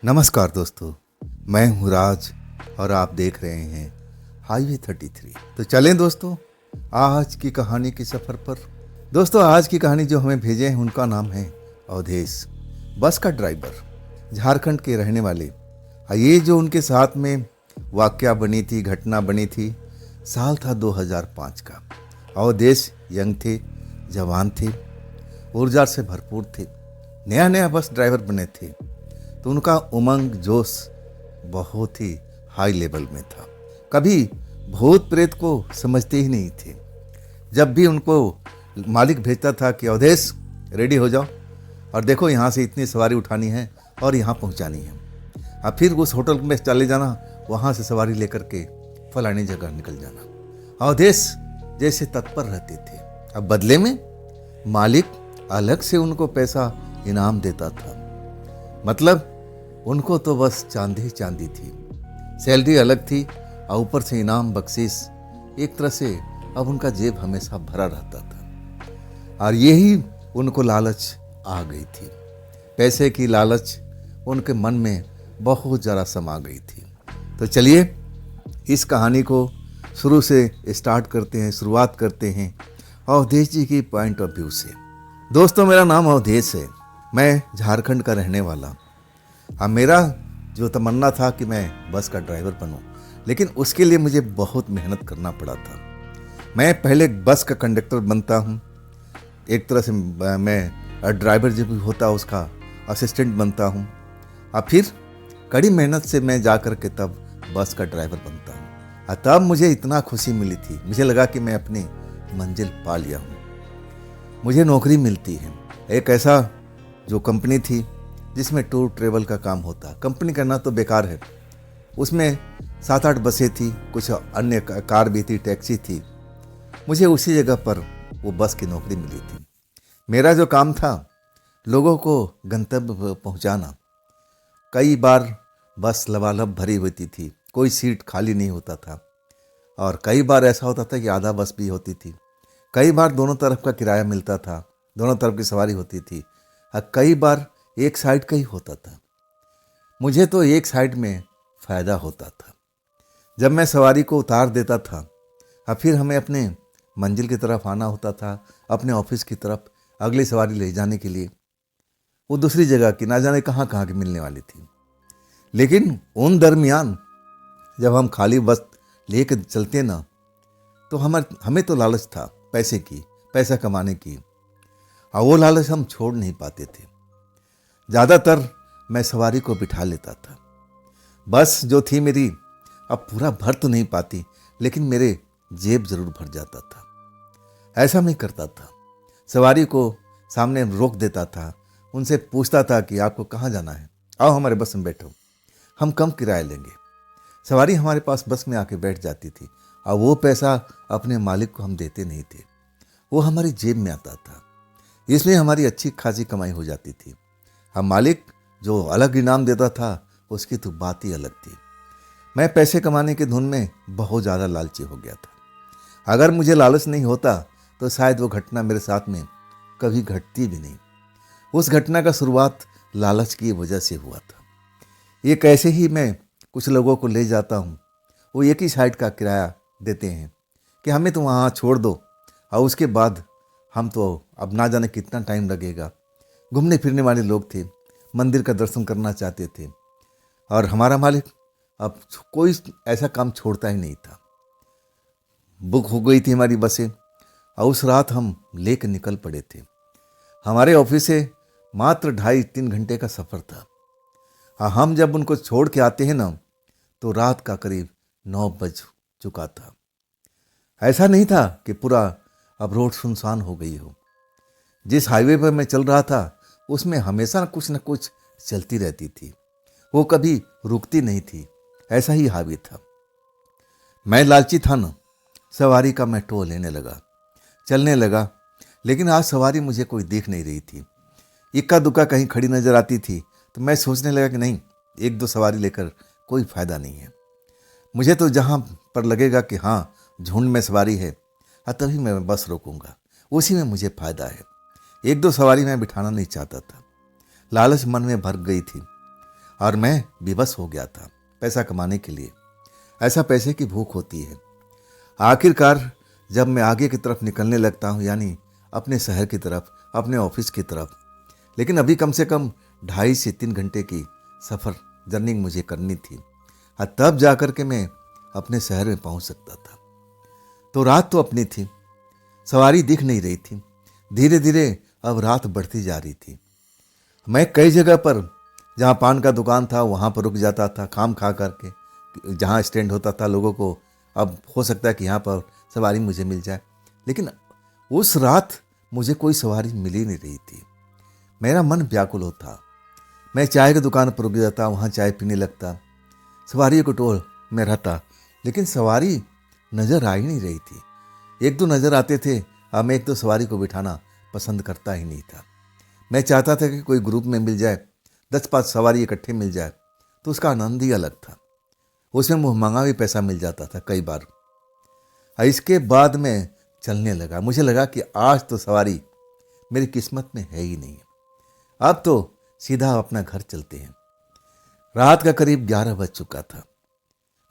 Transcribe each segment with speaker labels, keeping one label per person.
Speaker 1: नमस्कार दोस्तों, मैं हूँ राज और आप देख रहे हैं हाईवे 33। तो चलें दोस्तों आज की कहानी के सफ़र पर। दोस्तों आज की कहानी जो हमें भेजे हैं उनका नाम है अवधेश, बस का ड्राइवर, झारखंड के रहने वाले। ये जो उनके साथ में वाकया बनी थी, घटना बनी थी, साल था 2005 का। अवधेश यंग थे, जवान थे, ऊर्जा से भरपूर थे, नया नया बस ड्राइवर बने थे। तो उनका उमंग जोश बहुत ही हाई लेवल में था। कभी भूत प्रेत को समझते ही नहीं थे। जब भी उनको मालिक भेजता था कि अवधेश रेडी हो जाओ और देखो यहाँ से इतनी सवारी उठानी है और यहाँ पहुँचानी है, और फिर उस होटल में चले जाना, वहाँ से सवारी लेकर के फलानी जगह निकल जाना। अवधेश जैसे तत्पर रहते थे। अब बदले में मालिक अलग से उनको पैसा इनाम देता था। मतलब उनको तो बस चांदी ही चांदी थी, सैलरी अलग थी और ऊपर से इनाम बख्शीश। एक तरह से अब उनका जेब हमेशा भरा रहता था और यही उनको लालच आ गई थी। पैसे की लालच उनके मन में बहुत ज़्यादा समा गई थी। तो चलिए इस कहानी को शुरू से स्टार्ट करते हैं, शुरुआत करते हैं अवधेश जी की पॉइंट ऑफ व्यू से। दोस्तों मेरा नाम अवधेश है, मैं झारखंड का रहने वाला। हाँ, मेरा जो तमन्ना था कि मैं बस का ड्राइवर बनूं, लेकिन उसके लिए मुझे बहुत मेहनत करना पड़ा था। मैं पहले बस का कंडक्टर बनता हूं, एक तरह से मैं ड्राइवर जो भी होता उसका असिस्टेंट बनता हूं, और फिर कड़ी मेहनत से मैं जा कर के तब बस का ड्राइवर बनता हूं। और तब मुझे इतना खुशी मिली थी, मुझे लगा कि मैं अपनी मंजिल पा लिया हूँ, मुझे नौकरी मिलती है। एक ऐसा जो कंपनी थी जिसमें टूर ट्रेवल का काम होता। कंपनी करना तो बेकार है, उसमें 7-8 बसें थी, कुछ अन्य कार भी थी, टैक्सी थी। मुझे उसी जगह पर वो बस की नौकरी मिली थी। मेरा जो काम था लोगों को गंतव्य पहुंचाना। कई बार बस लबालब भरी होती थी, कोई सीट खाली नहीं होता था, और कई बार ऐसा होता था कि आधा बस भी होती थी। कई बार दोनों तरफ का किराया मिलता था, दोनों तरफ की सवारी होती थी, और कई बार एक साइड का ही होता था। मुझे तो एक साइड में फ़ायदा होता था। जब मैं सवारी को उतार देता था और फिर हमें अपने मंजिल की तरफ आना होता था, अपने ऑफिस की तरफ अगली सवारी ले जाने के लिए। वो दूसरी जगह की ना जाने कहाँ कहाँ की मिलने वाली थी। लेकिन उन दरमियान जब हम खाली बस लेकर चलते ना, तो हमें तो लालच था पैसे की, पैसा कमाने की, और वो लालच हम छोड़ नहीं पाते थे। ज़्यादातर मैं सवारी को बिठा लेता था। बस जो थी मेरी अब पूरा भर तो नहीं पाती, लेकिन मेरे जेब जरूर भर जाता था। ऐसा मैं करता था, सवारी को सामने रोक देता था, उनसे पूछता था कि आपको कहाँ जाना है, आओ हमारे बस में बैठो, हम कम किराया लेंगे। सवारी हमारे पास बस में आके बैठ जाती थी और वो पैसा अपने मालिक को हम देते नहीं थे, वो हमारी जेब में आता था। इसमें हमारी अच्छी खासी कमाई हो जाती थी। हम मालिक जो अलग इनाम देता था उसकी तो बात ही अलग थी। मैं पैसे कमाने की धुन में बहुत ज़्यादा लालची हो गया था। अगर मुझे लालच नहीं होता तो शायद वो घटना मेरे साथ में कभी घटती भी नहीं। उस घटना का शुरुआत लालच की वजह से हुआ था। ये कैसे ही मैं कुछ लोगों को ले जाता हूँ, वो एक ही साइड का किराया देते हैं कि हमें तो वहाँ छोड़ दो, और उसके बाद हम तो अब ना जाने कितना टाइम लगेगा। घूमने फिरने वाले लोग थे, मंदिर का दर्शन करना चाहते थे, और हमारा मालिक अब कोई ऐसा काम छोड़ता ही नहीं था। बुक हो गई थी हमारी बसें और उस रात हम लेकर निकल पड़े थे। हमारे ऑफिस से मात्र 2.5-3 घंटे का सफ़र था। हाँ, हम जब उनको छोड़ के आते हैं ना, तो रात का करीब 9 बज चुका था। ऐसा नहीं था कि पूरा अब रोड सुनसान हो गई हो। जिस हाईवे पर मैं चल रहा था उसमें हमेशा कुछ न कुछ चलती रहती थी, वो कभी रुकती नहीं थी। ऐसा ही हाईवे था। मैं लालची था ना, सवारी का मैं टो लेने लगा, चलने लगा। लेकिन आज सवारी मुझे कोई देख नहीं रही थी। इक्का दुक्का कहीं खड़ी नजर आती थी तो मैं सोचने लगा कि नहीं, 1-2 सवारी लेकर कोई फायदा नहीं है। मुझे तो जहाँ पर लगेगा कि हाँ झुंड में सवारी है, तभी मैं बस रोकूंगा, उसी में मुझे फायदा है। 1-2 सवारी मैं बिठाना नहीं चाहता था। लालच मन में भर गई थी और मैं विवश हो गया था पैसा कमाने के लिए। ऐसा पैसे की भूख होती है। आखिरकार जब मैं आगे की तरफ निकलने लगता हूँ, यानी अपने शहर की तरफ, अपने ऑफिस की तरफ, लेकिन अभी कम से कम 2.5 से 3 घंटे की सफ़र जर्नी मुझे करनी थी, और तब जाकर के मैं अपने शहर में पहुंच सकता था। तो रात तो अपनी थी, सवारी दिख नहीं रही थी। धीरे धीरे अब रात बढ़ती जा रही थी। मैं कई जगह पर जहाँ पान का दुकान था वहाँ पर रुक जाता था खाम खा करके। जहाँ स्टैंड होता था लोगों को, अब हो सकता है कि यहाँ पर सवारी मुझे मिल जाए, लेकिन उस रात मुझे कोई सवारी मिल ही नहीं रही थी। मेरा मन व्याकुल होता। मैं चाय की दुकान पर रुक जाता, वहाँ चाय पीने लगता, सवारी को टोल में रहता, लेकिन सवारी नज़र आ ही नहीं रही थी। एक दो नज़र आते थे, अब मैं एक दो सवारी को बिठाना पसंद करता ही नहीं था। मैं चाहता था कि कोई ग्रुप में मिल जाए, 10-5 सवारी इकट्ठे मिल जाए, तो उसका आनंद ही अलग था। उसमें मुँहमांगा भी पैसा मिल जाता था कई बार। इसके बाद मैं चलने लगा। मुझे लगा कि आज तो सवारी मेरी किस्मत में है ही नहीं। अब तो सीधा अपना घर चलते हैं। रात का करीब 11 बज चुका था।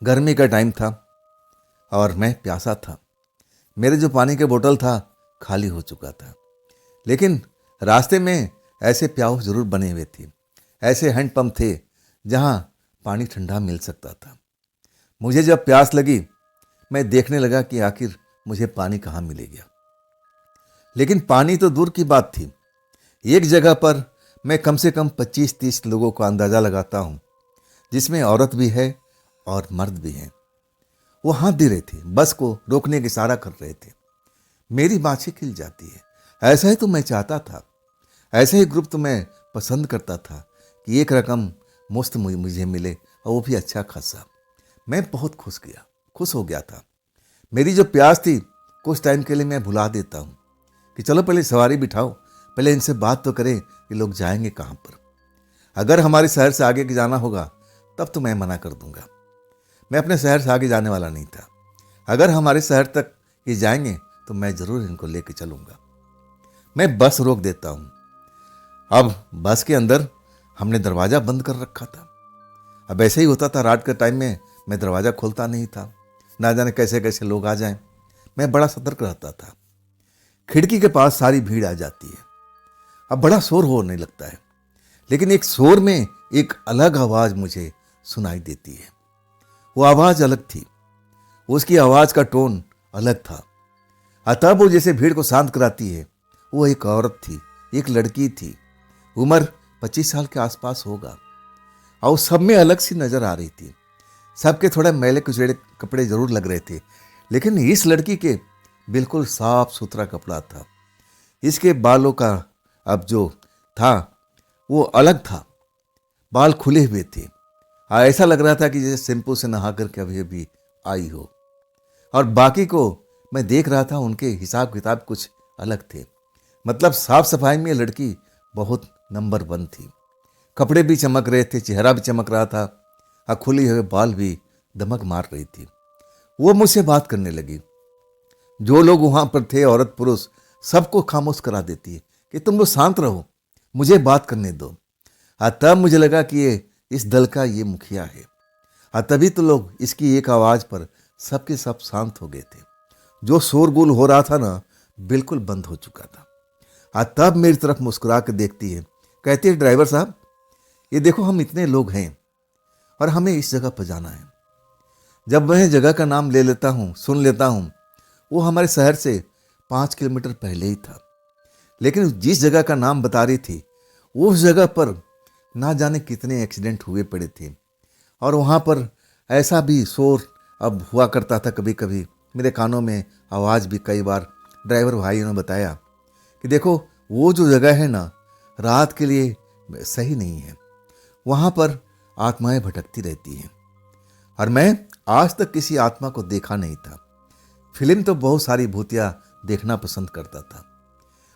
Speaker 1: गर्मी का टाइम था और मैं प्यासा था। मेरे जो पानी के बोतल था खाली हो चुका था, लेकिन रास्ते में ऐसे प्याऊ जरूर बने हुए थे, ऐसे हैंडपंप थे जहां पानी ठंडा मिल सकता था। मुझे जब प्यास लगी, मैं देखने लगा कि आखिर मुझे पानी कहाँ मिलेगा। लेकिन पानी तो दूर की बात थी। एक जगह पर मैं कम से कम 25-30 लोगों को अंदाजा लगाता हूँ, जिसमें औरत भी है और मर्द भी हैं। वो हाथ दे रहे थे, बस को रोकने की इशारा कर रहे थे। मेरी बाँछें खिल जाती है। ऐसा ही तो मैं चाहता था, ऐसा ही ग्रुप तो मैं पसंद करता था कि एक रकम मुफ्त मुझे मिले, और वो भी अच्छा खासा। मैं बहुत खुश हो गया था। मेरी जो प्यास थी कुछ टाइम के लिए मैं भुला देता हूँ कि चलो पहले सवारी बिठाओ, पहले इनसे बात तो करें कि लोग जाएंगे कहाँ पर। अगर हमारे शहर से आगे जाना होगा तब तो मैं मना कर दूंगा। मैं अपने शहर से आगे जाने वाला नहीं था। अगर हमारे शहर तक ये जाएंगे तो मैं ज़रूर इनको लेके चलूँगा। मैं बस रोक देता हूँ। अब बस के अंदर हमने दरवाज़ा बंद कर रखा था। अब ऐसे ही होता था, रात के टाइम में मैं दरवाज़ा खोलता नहीं था, ना जाने कैसे कैसे लोग आ जाएं। मैं बड़ा सतर्क रहता था। खिड़की के पास सारी भीड़ आ जाती है। अब बड़ा शोर होने लगता है, लेकिन एक शोर में एक अलग आवाज़ मुझे सुनाई देती है। वो आवाज़ अलग थी, उसकी आवाज़ का टोन अलग था। अतः वो जैसे भीड़ को शांत कराती है। वो एक औरत थी, एक लड़की थी, उम्र 25 साल के आसपास होगा, और सब में अलग सी नज़र आ रही थी। सबके थोड़े मैले कुचेड़े कपड़े जरूर लग रहे थे, लेकिन इस लड़की के बिल्कुल साफ सुथरा कपड़ा था। इसके बालों का अब जो था वो अलग था, बाल खुले हुए थे। ऐसा लग रहा था कि जैसे शैम्पू से नहा करके अभी अभी आई हो। और बाकी को मैं देख रहा था, उनके हिसाब किताब कुछ अलग थे। मतलब साफ सफाई में लड़की बहुत नंबर 1 थी। कपड़े भी चमक रहे थे, चेहरा भी चमक रहा था, और खुली हुए बाल भी दमक मार रही थी। वो मुझसे बात करने लगी। जो लोग वहां पर थे, औरत पुरुष, सबको खामोश करा देती है कि तुम लोग शांत रहो, मुझे बात करने दो। तब मुझे लगा कि ये इस दल का ये मुखिया है। तभी तो लोग इसकी एक आवाज पर सबके सब शांत हो गए थे। जो शोरगुल हो रहा था ना, बिल्कुल बंद हो चुका था। तब मेरी तरफ मुस्कुरा कर देखती है, कहती है, ड्राइवर साहब, ये देखो हम इतने लोग हैं और हमें इस जगह पर जाना है। जब वह जगह का नाम ले लेता हूँ, सुन लेता हूँ, वो हमारे शहर से 5 किलोमीटर पहले ही था। लेकिन जिस जगह का नाम बता रही थी, उस जगह पर ना जाने कितने एक्सीडेंट हुए पड़े थे। और वहाँ पर ऐसा भी शोर अब हुआ करता था, कभी कभी मेरे कानों में आवाज़ भी कई बार ड्राइवर भाइयों ने बताया कि देखो वो जो जगह है ना, रात के लिए सही नहीं है, वहाँ पर आत्माएं भटकती रहती हैं। और मैं आज तक किसी आत्मा को देखा नहीं था। फिल्म तो बहुत सारी भूतिया देखना पसंद करता था।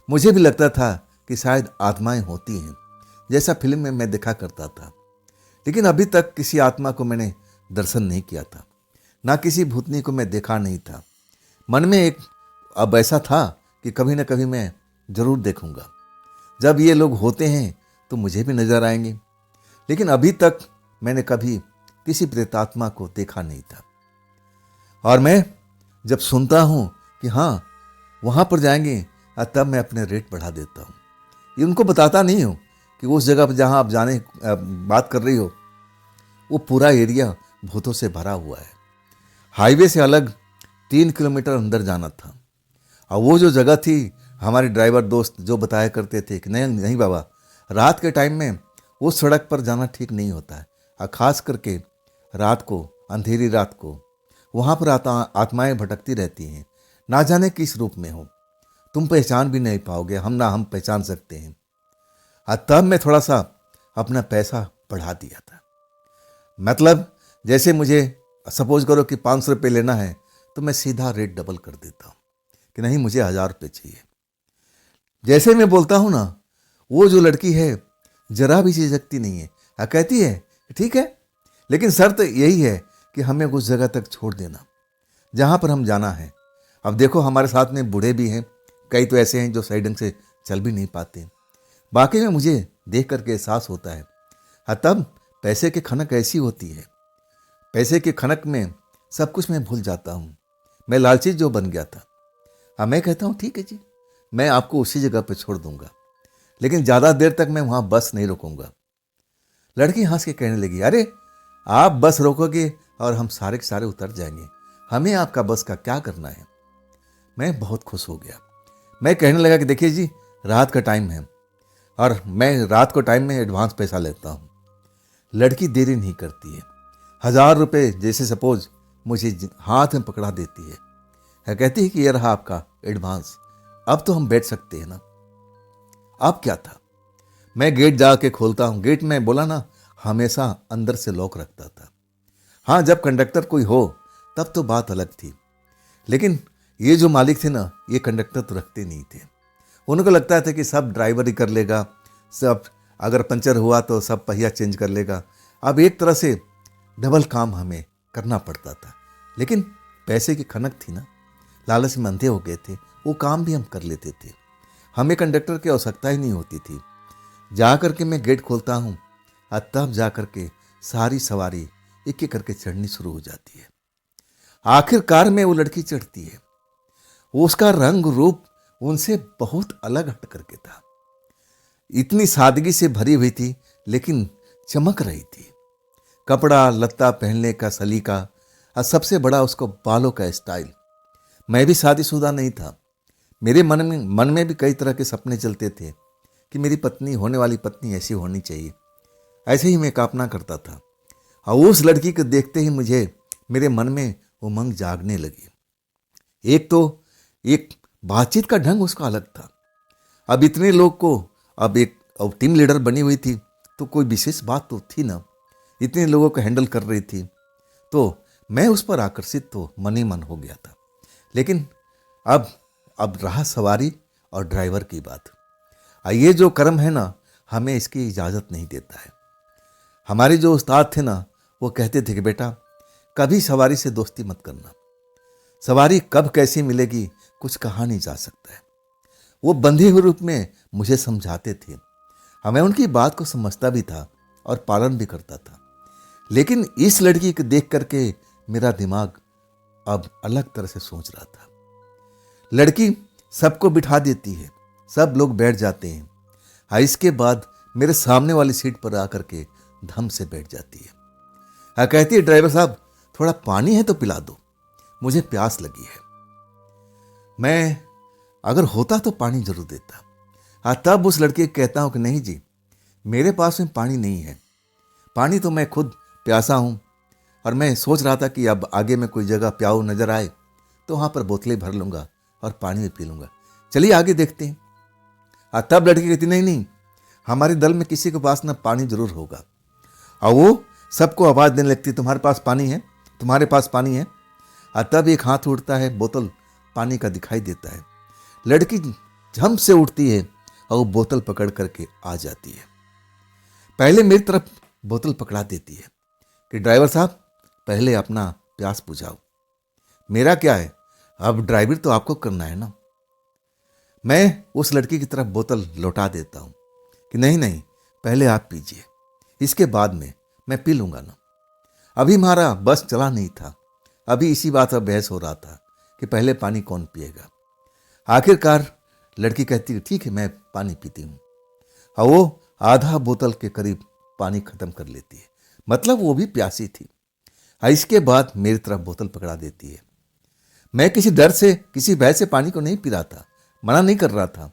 Speaker 1: मुझे भी लगता था कि शायद आत्माएं होती हैं, जैसा फिल्म में मैं देखा करता था। लेकिन अभी तक किसी आत्मा को मैंने दर्शन नहीं किया था, ना किसी भूतनी को मैं देखा नहीं था। मन में एक अब ऐसा था कि कभी ना कभी मैं जरूर देखूंगा। जब ये लोग होते हैं तो मुझे भी नजर आएंगे। लेकिन अभी तक मैंने कभी किसी प्रेतात्मा को देखा नहीं था। और मैं जब सुनता हूँ कि हाँ वहाँ पर जाएंगे, तब मैं अपने रेट बढ़ा देता हूँ। ये उनको बताता नहीं हूँ कि उस जगह पर जहाँ आप जाने बात कर रही हो वो पूरा एरिया भूतों से भरा हुआ है। हाईवे से अलग 3 किलोमीटर अंदर जाना था। और वो जो जगह थी, हमारे ड्राइवर दोस्त जो बताया करते थे कि नहीं नहीं बाबा, रात के टाइम में उस सड़क पर जाना ठीक नहीं होता है, और ख़ास करके रात को, अंधेरी रात को वहाँ पर आत्माएं भटकती रहती हैं, ना जाने किस रूप में हो, तुम पहचान भी नहीं पाओगे, हम पहचान सकते हैं। तब मैं थोड़ा सा अपना पैसा बढ़ा दिया था। मतलब जैसे मुझे सपोज करो कि 500 रुपये लेना है, तो मैं सीधा रेट डबल कर देता हूँ कि नहीं, मुझे 1000 रुपये चाहिए। जैसे मैं बोलता हूँ ना, वो जो लड़की है जरा भी झिझकती नहीं है, कहती है ठीक है, लेकिन शर्त यही है कि हमें उस जगह तक छोड़ देना जहाँ पर हम जाना है। अब देखो हमारे साथ में बूढ़े भी हैं, कई तो ऐसे हैं जो सही ढंग से चल भी नहीं पाते। बाकी में मुझे देख करके एहसास होता है, तब पैसे की खनक ऐसी होती है, पैसे की खनक में सब कुछ मैं भूल जाता हूँ। मैं लालची जो बन गया था। मैं कहता हूँ ठीक है जी, मैं आपको उसी जगह पर छोड़ दूंगा, लेकिन ज़्यादा देर तक मैं वहाँ बस नहीं रोकूंगा। लड़की हंस के कहने लगी, अरे आप बस रोकोगे और हम सारे के सारे उतर जाएंगे, हमें आपका बस का क्या करना है। मैं बहुत खुश हो गया। मैं कहने लगा कि देखिए जी, रात का टाइम है और मैं रात को टाइम में एडवांस पैसा लेता हूँ। लड़की देरी नहीं करती है, 1000 रुपये जैसे सपोज मुझे हाथ में पकड़ा देती है, कहती है कि ये रहा आपका एडवांस, अब तो हम बैठ सकते हैं ना। अब क्या था, मैं गेट जाके खोलता हूँ। गेट में बोला ना, हमेशा अंदर से लॉक रखता था। हाँ, जब कंडक्टर कोई हो तब तो बात अलग थी, लेकिन ये जो मालिक थे ना, ये कंडक्टर तो रखते नहीं थे। उनको लगता था कि सब ड्राइवर ही कर लेगा, सब अगर पंचर हुआ तो सब पहिया चेंज कर लेगा। अब एक तरह से डबल काम हमें करना पड़ता था, लेकिन पैसे की खनक थी ना, लालच में अंधे हो गए थे, वो काम भी हम कर लेते थे। हमें कंडक्टर की आवश्यकता ही नहीं होती थी। जा कर के मैं गेट खोलता हूँ और तब जा कर के सारी सवारी एक एक करके चढ़नी शुरू हो जाती है। आखिरकार में वो लड़की चढ़ती है। उसका रंग रूप उनसे बहुत अलग हट करके था। इतनी सादगी से भरी हुई थी, लेकिन चमक रही थी। कपड़ा लत्ता पहनने का सलीका, और सबसे बड़ा उसको बालों का स्टाइल। मैं भी शादीशुदा नहीं था। मेरे मन में भी कई तरह के सपने चलते थे कि मेरी पत्नी, होने वाली पत्नी ऐसी होनी चाहिए। ऐसे ही मैं कल्पना करता था, और उस लड़की को देखते ही मुझे मेरे मन में उमंग जागने लगी। एक बातचीत का ढंग उसका अलग था। अब इतने लोग को, अब टीम लीडर बनी हुई थी, तो कोई विशेष बात तो थी ना, इतने लोगों को हैंडल कर रही थी, तो मैं उस पर आकर्षित तो मन ही मन हो गया था। लेकिन अब रहा सवारी और ड्राइवर की बात। ये जो कर्म है ना, हमें इसकी इजाज़त नहीं देता है। हमारे जो उस्ताद थे ना, वो कहते थे कि बेटा, कभी सवारी से दोस्ती मत करना। सवारी कब कैसी मिलेगी कुछ कहा नहीं जा सकता है। वो बंधे हुए रूप में मुझे समझाते थे। हमें उनकी बात को समझता भी था और पालन भी करता था। लेकिन इस लड़की को देख करके मेरा दिमाग अब अलग तरह से सोच रहा था। लड़की सबको बिठा देती है, सब लोग बैठ जाते हैं, इसके बाद मेरे सामने वाली सीट पर आकर के धम से बैठ जाती है। कहती है, ड्राइवर साहब थोड़ा पानी है तो पिला दो, मुझे प्यास लगी है। मैं अगर होता तो पानी जरूर देता। तब उस लड़के को कहता हूँ कि नहीं जी, मेरे पास में पानी नहीं है, पानी तो मैं खुद प्यासा हूँ, और मैं सोच रहा था कि अब आगे में कोई जगह प्याऊ नजर आए तो वहाँ पर बोतलें भर लूँगा और पानी भी पी लूँगा, चलिए आगे देखते हैं। तब लड़की कहती नहीं, हमारे दल में किसी के पास ना पानी जरूर होगा। और वो सबको आवाज़ देने लगती, तुम्हारे पास पानी है, तुम्हारे पास पानी है। तब एक हाथ उठता है, बोतल पानी का दिखाई देता है। लड़की झम से उठती है और वो बोतल पकड़ करके आ जाती है। पहले मेरी तरफ बोतल पकड़ा देती है कि ड्राइवर साहब पहले अपना प्यास बुझाओ, मेरा क्या है, अब ड्राइवर तो आपको करना है ना। मैं उस लड़की की तरफ बोतल लौटा देता हूँ कि नहीं, पहले आप पीजिए, इसके बाद में मैं पी लूँगा ना। अभी हमारा बस चला नहीं था, अभी इसी बात पर बहस हो रहा था कि पहले पानी कौन पिएगा। आखिरकार लड़की कहती है ठीक है मैं पानी पीती हूँ, और वो आधा बोतल के करीब पानी खत्म कर लेती है, मतलब वो भी प्यासी थी। और इसके बाद मेरी तरफ बोतल पकड़ा देती है। मैं किसी डर से, किसी भय से पानी को नहीं पी रहा था, मना नहीं कर रहा था।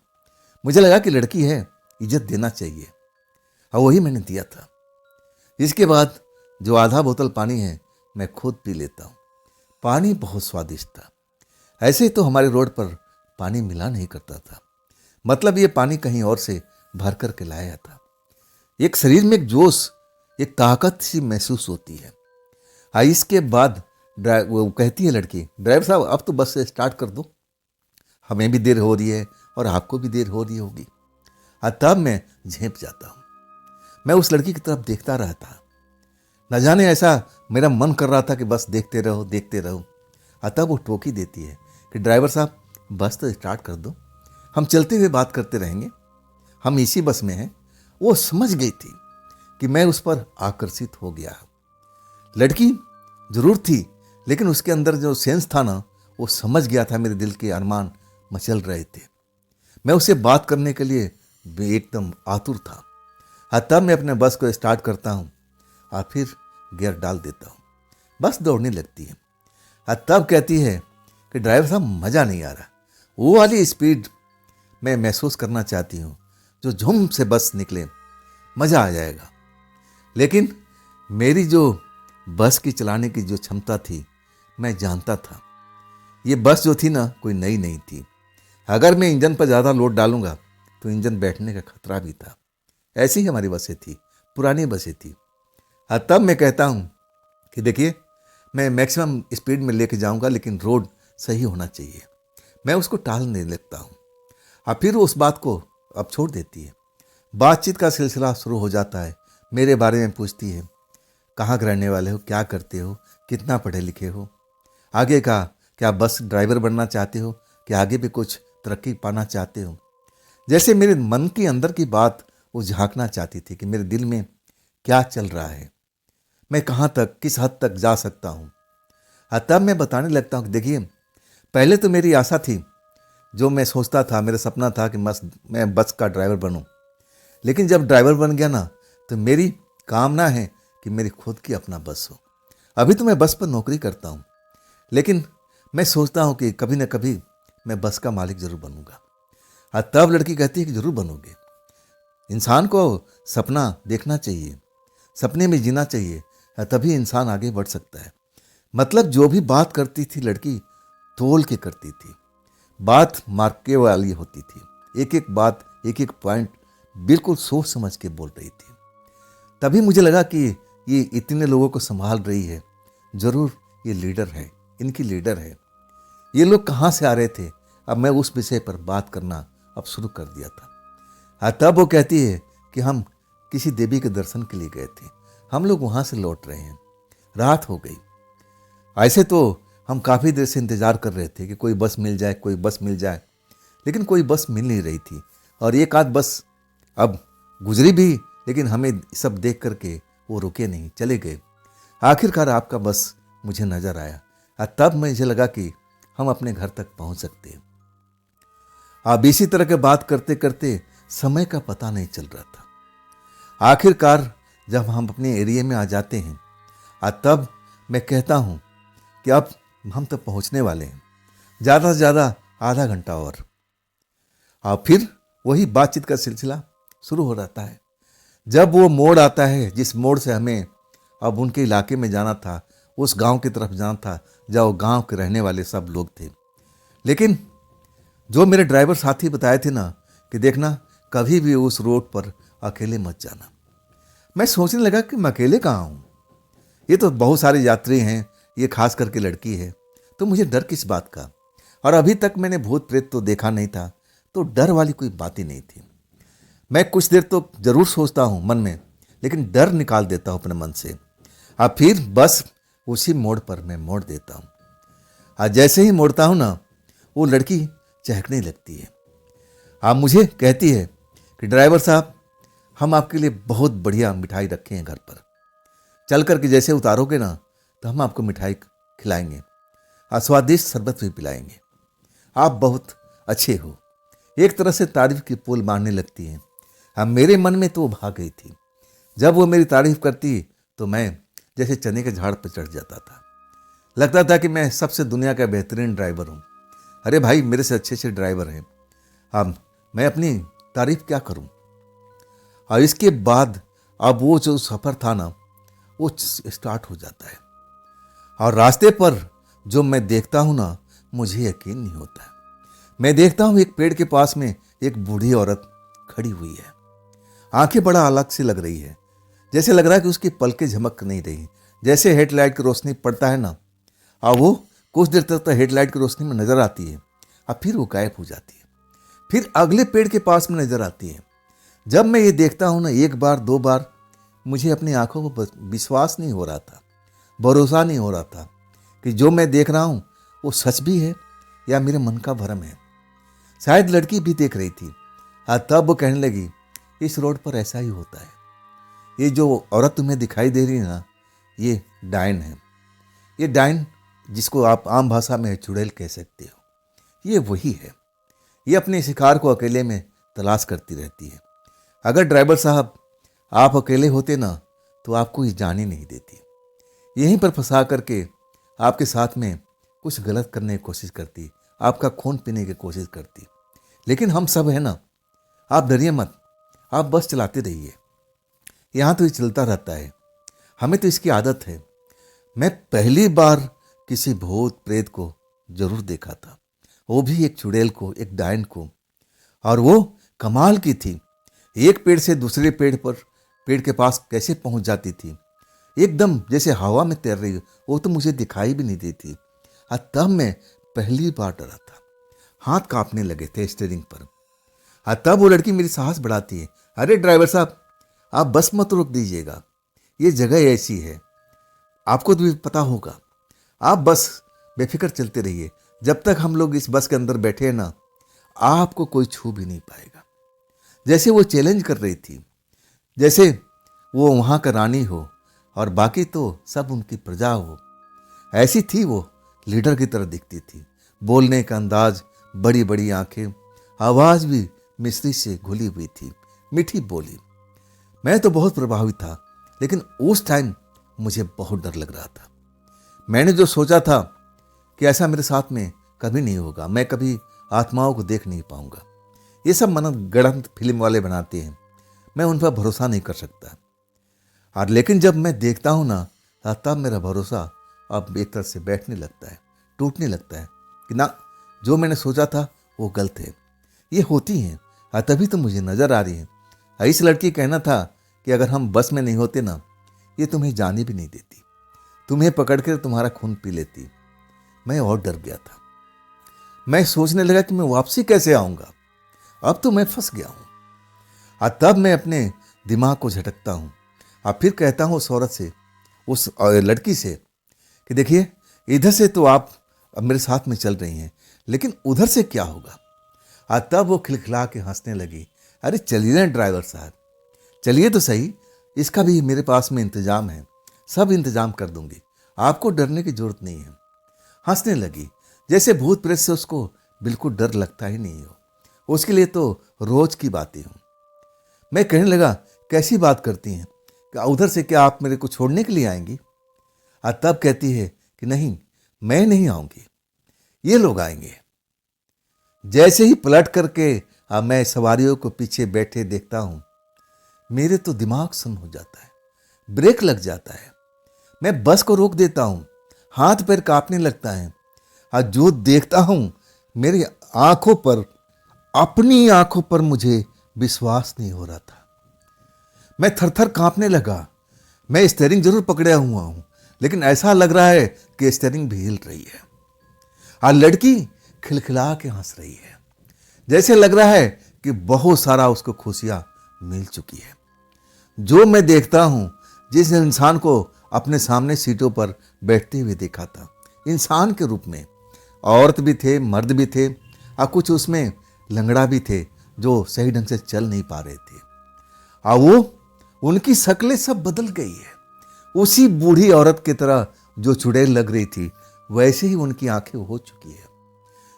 Speaker 1: मुझे लगा कि लड़की है, इज्जत देना चाहिए, और वही मैंने दिया था। इसके बाद जो आधा बोतल पानी है मैं खुद पी लेता हूँ। पानी बहुत स्वादिष्ट था। ऐसे तो हमारे रोड पर पानी मिला नहीं करता था, मतलब ये पानी कहीं और से भर कर के लाया था। एक शरीर में एक जोश, एक ताकत सी महसूस होती है। इसके बाद वो कहती है लड़की, ड्राइवर साहब अब तो बस से स्टार्ट कर दो, हमें भी देर हो रही है और आपको भी देर हो रही होगी। तब मैं झेप जाता हूँ। मैं उस लड़की की तरफ देखता रहा था, न जाने ऐसा मेरा मन कर रहा था कि बस देखते रहो देखते रहो। तब वो टोकी देती है कि ड्राइवर साहब बस तो स्टार्ट कर दो, हम चलते हुए बात करते रहेंगे, हम इसी बस में हैं। वो समझ गई थी कि मैं उस पर आकर्षित हो गया। लड़की जरूर थी, लेकिन उसके अंदर जो सेंस था ना, वो समझ गया था मेरे दिल के अरमान मचल रहे थे। मैं उससे बात करने के लिए एकदम आतुर था। तब मैं अपने बस को स्टार्ट करता हूँ और फिर गियर डाल देता हूँ, बस दौड़ने लगती है। तब कहती है कि ड्राइवर साहब मज़ा नहीं आ रहा, वो वाली स्पीड मैं महसूस करना चाहती हूँ जो झुम से बस निकले, मज़ा आ जाएगा। लेकिन मेरी जो बस की चलाने की जो क्षमता थी, मैं जानता था ये बस जो थी ना कोई नई नहीं थी। अगर मैं इंजन पर ज़्यादा लोड डालूंगा तो इंजन बैठने का खतरा भी था। ऐसी ही हमारी बसें थी, पुरानी बसें थी। तब मैं कहता हूँ कि देखिए मैं मैक्सिमम स्पीड में लेके जाऊंगा, लेकिन रोड सही होना चाहिए। मैं उसको टालने लगता हूँ और फिर उस बात को अब छोड़ देती है। बातचीत का सिलसिला शुरू हो जाता है। मेरे बारे में पूछती है, कहाँ के रहने वाले हो, क्या करते हो, कितना पढ़े लिखे हो, आगे का क्या बस ड्राइवर बनना चाहते हो, कि आगे भी कुछ तरक्की पाना चाहते हो। जैसे मेरे मन के अंदर की बात वो झांकना चाहती थी कि मेरे दिल में क्या चल रहा है, मैं कहाँ तक, किस हद तक जा सकता हूँ। तब मैं बताने लगता हूँ कि देखिए पहले तो मेरी आशा थी, जो मैं सोचता था, मेरा सपना था कि मैं बस का ड्राइवर बनूं। लेकिन जब ड्राइवर बन गया ना, तो मेरी कामना है कि मेरी खुद की अपना बस हो। अभी तो मैं बस पर नौकरी करता हूँ, लेकिन मैं सोचता हूँ कि कभी न कभी मैं बस का मालिक जरूर बनूंगा। तब लड़की कहती है कि जरूर बनोगे। इंसान को सपना देखना चाहिए, सपने में जीना चाहिए, तभी इंसान आगे बढ़ सकता है। मतलब जो भी बात करती थी लड़की, तोल के करती थी, बात मार्के वाली होती थी, एक एक बात, एक एक पॉइंट बिल्कुल सोच समझ के बोल रही थी। तभी मुझे लगा कि ये इतने लोगों को संभाल रही है, जरूर ये लीडर है, इनकी लीडर है। ये लोग कहाँ से आ रहे थे। अब मैं उस विषय पर बात करना अब शुरू कर दिया था। तब वो कहती है कि हम किसी देवी के दर्शन के लिए गए थे, हम लोग वहाँ से लौट रहे हैं, रात हो गई। ऐसे तो हम काफ़ी देर से इंतज़ार कर रहे थे कि कोई बस मिल जाए, कोई बस मिल जाए, लेकिन कोई बस मिल नहीं रही थी। और एक आध बस अब गुजरी भी, लेकिन हमें सब देख करके वो रुके नहीं, चले गए। आखिरकार आपका बस मुझे नज़र आया। तब मुझे लगा कि हम अपने घर तक पहुंच सकते हैं। अब इसी तरह के बात करते करते समय का पता नहीं चल रहा था। आखिरकार जब हम अपने एरिया में आ जाते हैं, तब मैं कहता हूं कि अब हम तक पहुंचने वाले हैं, ज़्यादा से ज़्यादा आधा घंटा और फिर वही बातचीत का सिलसिला शुरू हो जाता है। जब वो मोड़ आता है, जिस मोड़ से हमें अब उनके इलाके में जाना था, उस गांव की तरफ जाना था जहाँ गांव के रहने वाले सब लोग थे। लेकिन जो मेरे ड्राइवर साथी बताए थे ना कि देखना कभी भी उस रोड पर अकेले मत जाना। मैं सोचने लगा कि मैं अकेले कहाँ हूँ, ये तो बहुत सारे यात्री हैं, ये खास करके लड़की है, तो मुझे डर किस बात का। और अभी तक मैंने भूत प्रेत तो देखा नहीं था, तो डर वाली कोई बात ही नहीं थी। मैं कुछ देर तो जरूर सोचता हूँ मन में, लेकिन डर निकाल देता हूँ अपने मन से। अब फिर बस उसी मोड़ पर मैं मोड़ देता हूँ। आज जैसे ही मोड़ता हूँ ना, वो लड़की चहकने लगती है। आप मुझे कहती है कि ड्राइवर साहब हम आपके लिए बहुत बढ़िया मिठाई रखे हैं घर पर। चल करके जैसे उतारोगे ना तो हम आपको मिठाई खिलाएंगे और स्वादिष्ट शरबत भी पिलाएंगे। आप बहुत अच्छे हो। एक तरह से तारीफ की पोल मारने लगती है। अब मेरे मन में तो वो भाग गई थी। जब वो मेरी तारीफ करती तो मैं जैसे चने के झाड़ पर चढ़ जाता था। लगता था कि मैं सबसे दुनिया का बेहतरीन ड्राइवर हूँ। अरे भाई, मेरे से अच्छे ड्राइवर हैं। अब मैं अपनी तारीफ क्या करूँ। और इसके बाद अब वो जो सफ़र था ना वो स्टार्ट हो जाता है। और रास्ते पर जो मैं देखता हूँ ना मुझे यकीन नहीं होता है। मैं देखता हूँ एक पेड़ के पास में एक बूढ़ी औरत खड़ी हुई है। आंखें बड़ा अलग सी लग रही है। जैसे लग रहा है कि उसकी पलकें झमक नहीं रही। जैसे हेडलाइट की रोशनी पड़ता है ना, और वो कुछ देर तक तो हेडलाइट की रोशनी में नजर आती है और फिर वो गायब हो जाती है। फिर अगले पेड़ के पास में नजर आती है। जब मैं ये देखता हूँ ना एक बार दो बार, मुझे अपनी आंखों को विश्वास नहीं हो रहा था, भरोसा नहीं हो रहा था कि जो मैं देख रहा हूँ वो सच भी है या मेरे मन का भ्रम है। शायद लड़की भी देख रही थी और तब वो कहने लगी, इस रोड पर ऐसा ही होता है। ये जो औरत तुम्हें दिखाई दे रही है ना, ये डायन है। ये डायन, जिसको आप आम भाषा में चुड़ैल कह सकते हो, ये वही है। ये अपने शिकार को अकेले में तलाश करती रहती है। अगर ड्राइवर साहब आप अकेले होते ना तो आपको ये जाने नहीं देती। यहीं पर फंसा करके आपके साथ में कुछ गलत करने की कोशिश करती, आपका खून पीने की कोशिश करती। लेकिन हम सब है ना, आप डरिए मत, आप बस चलाते रहिए। यहाँ तो ये चलता रहता है, हमें तो इसकी आदत है। मैं पहली बार किसी भूत प्रेत को जरूर देखा था, वो भी एक चुड़ैल को, एक डायन को। और वो कमाल की थी। एक पेड़ से दूसरे पेड़ के पास कैसे पहुंच जाती थी, एकदम जैसे हवा में तैर रही हो। वो तो मुझे दिखाई भी नहीं देती। और तब मैं पहली बार डरा था। हाथ कांपने लगे थे स्टीयरिंग पर। और तब वो लड़की मेरी साहस बढ़ाती है, अरे ड्राइवर साहब, आप बस मत रोक दीजिएगा, ये जगह ऐसी है, आपको तो भी पता होगा, आप बस बेफिक्र चलते रहिए। जब तक हम लोग इस बस के अंदर बैठे हैं ना, आपको कोई छू भी नहीं पाएगा। जैसे वो चैलेंज कर रही थी, जैसे वो वहाँ का रानी हो और बाकी तो सब उनकी प्रजा हो। ऐसी थी वो, लीडर की तरह दिखती थी। बोलने का अंदाज, बड़ी बड़ी आंखें, आवाज़ भी मिश्री से घुली हुई थी, मीठी बोली। मैं तो बहुत प्रभावित था, लेकिन उस टाइम मुझे बहुत डर लग रहा था। मैंने जो सोचा था कि ऐसा मेरे साथ में कभी नहीं होगा, मैं कभी आत्माओं को देख नहीं पाऊंगा, ये सब मनगढ़ंत फिल्म वाले बनाते हैं, मैं उन पर भरोसा नहीं कर सकता। और लेकिन जब मैं देखता हूँ ना, तब मेरा भरोसा अब एक तरह से बैठने लगता है, टूटने लगता है कि ना, जो मैंने सोचा था वो गलत है। ये होती हैं, तभी तो मुझे नजर आ रही है। इस लड़की कहना था कि अगर हम बस में नहीं होते ना, ये तुम्हें जाने भी नहीं देती, तुम्हें पकड़ कर तुम्हारा खून पी लेती। मैं और डर गया था। मैं सोचने लगा कि मैं वापसी कैसे आऊंगा, अब तो मैं फंस गया हूं। और तब मैं अपने दिमाग को झटकता हूं और फिर कहता हूं उस औरत से, उस लड़की से, कि देखिए, इधर से तो आप अब मेरे साथ में चल रही हैं, लेकिन उधर से क्या होगा। और तब वो खिलखिला के हंसने लगी, अरे चलिए ना ड्राइवर साहब, चलिए तो सही, इसका भी मेरे पास में इंतजाम है, सब इंतजाम कर दूंगी, आपको डरने की जरूरत नहीं है। हंसने लगी, जैसे भूत प्रेत से उसको बिल्कुल डर लगता ही नहीं हो, उसके लिए तो रोज की बातें हों। मैं कहने लगा, कैसी बात करती हैं, उधर से क्या आप मेरे को छोड़ने के लिए आएंगी। और तब कहती है कि नहीं, मैं नहीं आऊंगी, ये लोग आएंगे। जैसे ही पलट करके मैं सवारियों को पीछे बैठे देखता हूं, मेरे तो दिमाग सुन्न हो जाता है, ब्रेक लग जाता है। मैं बस को रोक देता हूं, हाथ पैर कांपने लगता है। और जो देखता हूं, मेरी आंखों पर, अपनी आंखों पर मुझे विश्वास नहीं हो रहा था। मैं थर थर कांपने लगा। मैं स्टीयरिंग जरूर पकड़े हुआ हूं, लेकिन ऐसा लग रहा है कि स्टीयरिंग भी हिल रही है। और लड़की खिलखिला के हंस रही है, जैसे लग रहा है कि बहुत सारा उसको खुशियां मिल चुकी है। जो मैं देखता हूं, जिस इंसान को अपने सामने सीटों पर बैठते हुए देखा था, इंसान के रूप में, औरत भी थे, मर्द भी थे, और कुछ उसमें लंगड़ा भी थे जो सही ढंग से चल नहीं पा रहे थे। और वो, उनकी शक्लें सब बदल गई है। उसी बूढ़ी औरत की तरह जो चुड़ैल लग रही थी वैसे ही उनकी आंखें हो चुकी है।